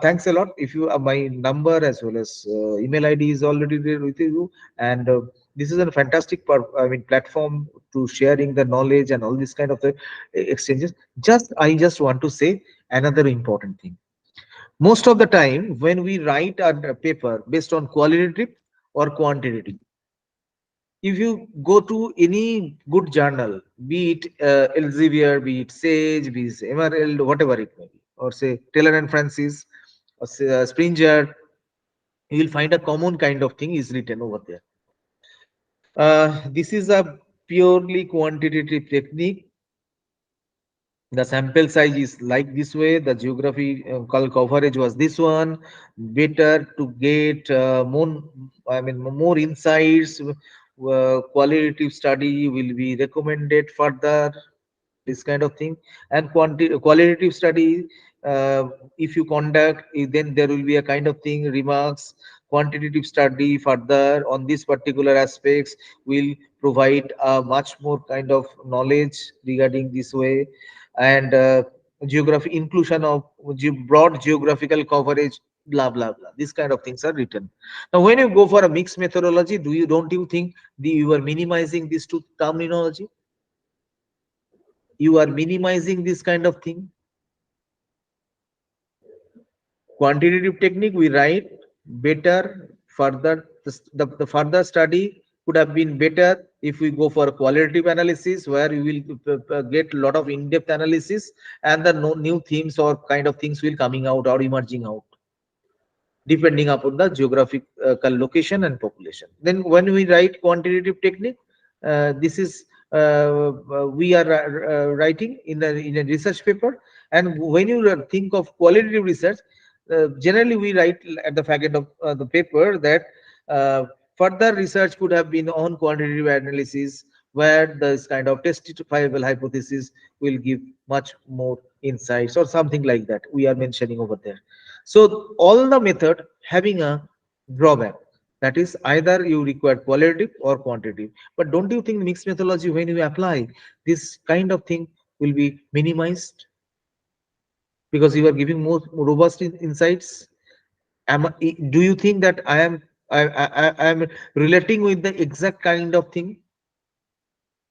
thanks a lot. If you my number as well as email ID is already there with you, and this is a fantastic platform to sharing the knowledge and all this kind of the exchanges. Just I just want to say another important thing. Most of the time when we write a paper based on qualitative or quantitative, if you go to any good journal, be it Elsevier, be it Sage, be it Emerald, whatever it may be, or say Taylor and Francis, or say, Springer, you will find a common kind of thing is written over there. This is a purely quantitative technique. The sample size is like this way, the geography coverage was this one. Better to get more insights, qualitative study will be recommended further, this kind of thing. And qualitative study, if you conduct, then there will be a kind of thing remarks. Quantitative study further on these particular aspects will provide a much more kind of knowledge regarding this way. And geography inclusion of broad geographical coverage, blah blah blah, these kind of things are written. Now when you go for a mixed methodology, don't you think you are minimizing these two terminology? You are minimizing this kind of thing. Quantitative technique, we write better further. The further study could have been better if we go for qualitative analysis, where you will get a lot of in-depth analysis, and the new themes or kind of things will coming out or emerging out, depending upon the geographical location and population. Then when we write quantitative technique, this is we are writing in a research paper. And when you think of qualitative research, generally we write at the fact end of the paper that uh, further research could have been on quantitative analysis, where this kind of testifiable hypothesis will give much more insights or something like that we are mentioning over there. So all the method having a drawback, that is either you require qualitative or quantitative. But don't you think mixed methodology, when you apply this kind of thing, will be minimized because you are giving more robust insights? Do you think that I am relating with the exact kind of thing?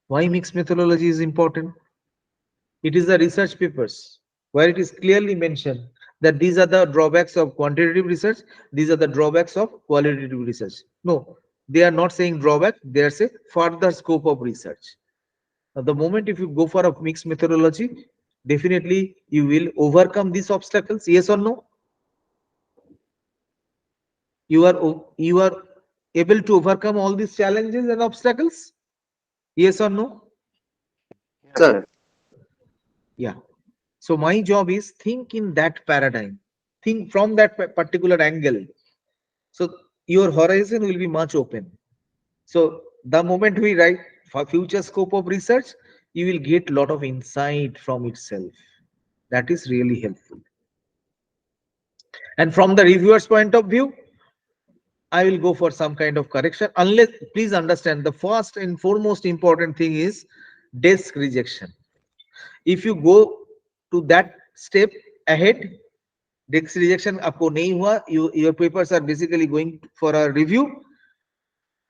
Why mixed methodology is important? It is the research papers where it is clearly mentioned that these are the drawbacks of quantitative research, these are the drawbacks of qualitative research. No, they are not saying drawback, they are saying further scope of research. Now, the moment if you go for a mixed methodology, definitely you will overcome these obstacles. Yes or no? You are able to overcome all these challenges and obstacles. Yes or no?
Sir.
Yeah. So my job is think in that paradigm, think from that particular angle. So your horizon will be much open. So the moment we write for future scope of research, you will get a lot of insight from itself. That is really helpful. And from the reviewer's point of view, I will go for some kind of correction. Unless, please understand, the first and foremost important thing is desk rejection. If you go to that step ahead, desk rejection आपको नहीं हुआ, your papers are basically going for a review.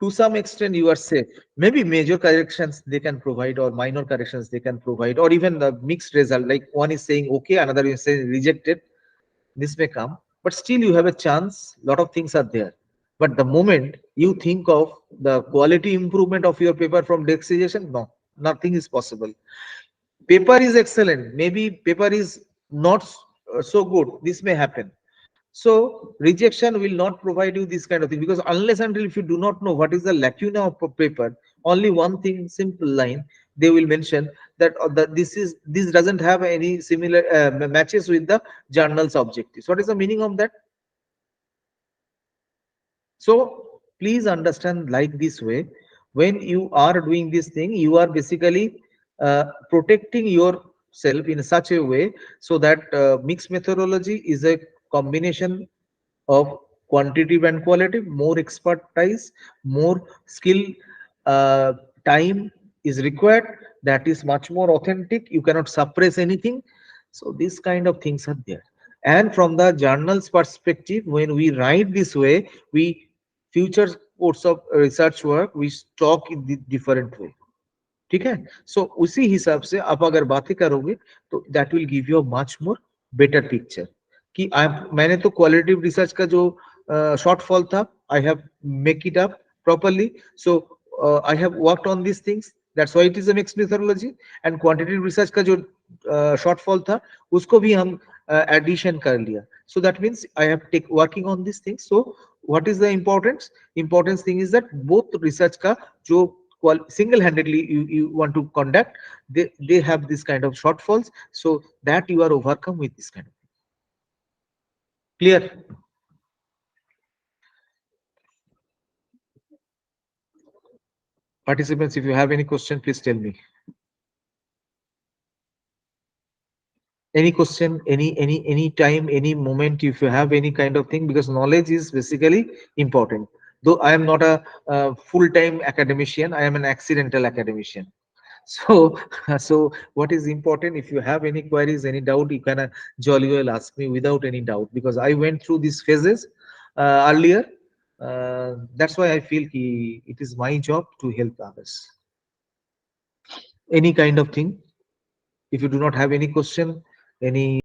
To some extent, you are safe. Maybe major corrections they can provide, or minor corrections they can provide, or even the mixed result. Like one is saying okay, another is saying rejected. This may come, but still you have a chance. Lot of things are there. But the moment you think of the quality improvement of your paper from desk rejection, no, nothing is possible. Paper is excellent, maybe paper is not so good, this may happen. So rejection will not provide you this kind of thing, because unless until if you do not know what is the lacuna of a paper, only one thing, simple line, they will mention that, this doesn't have any similar matches with the journal's objectives. What is the meaning of that? So please understand like this way, when you are doing this thing, you are basically protecting yourself in such a way, so that mixed methodology is a combination of quantitative and qualitative, more expertise, more skill, uh, time is required. That is much more authentic. You cannot suppress anything. So these kind of things are there. And from the journal's perspective, when we write this way, we future course of research work, we talk in the different way. ठीक है, सो उसी हिसाब से आप अगर बातें करोगे तो that will give you a much more better picture कि आप मैंने तो क्वालिटेटिव रिसर्च का जो शॉर्टफॉल था I have make it up properly so I have worked on this things that's why it is a mix methodology and quantitative research का जो shortfall था उसको भी हम एडिशन कर लिया so that means I have take working on this thing so what is the importance thing is that both research ka jo single handedly you want to conduct they have this kind of shortfalls so that you are overcome with this kind of clear participants if you have any question please tell me any question any time any moment if you have any kind of thing because knowledge is basically important though I am not a, full-time academician I am an accidental academician so so what is important if you have any queries any doubt you can jolly well ask me without any doubt because I went through these phases earlier that's why I feel it is my job to help others any kind of thing if you do not have any question any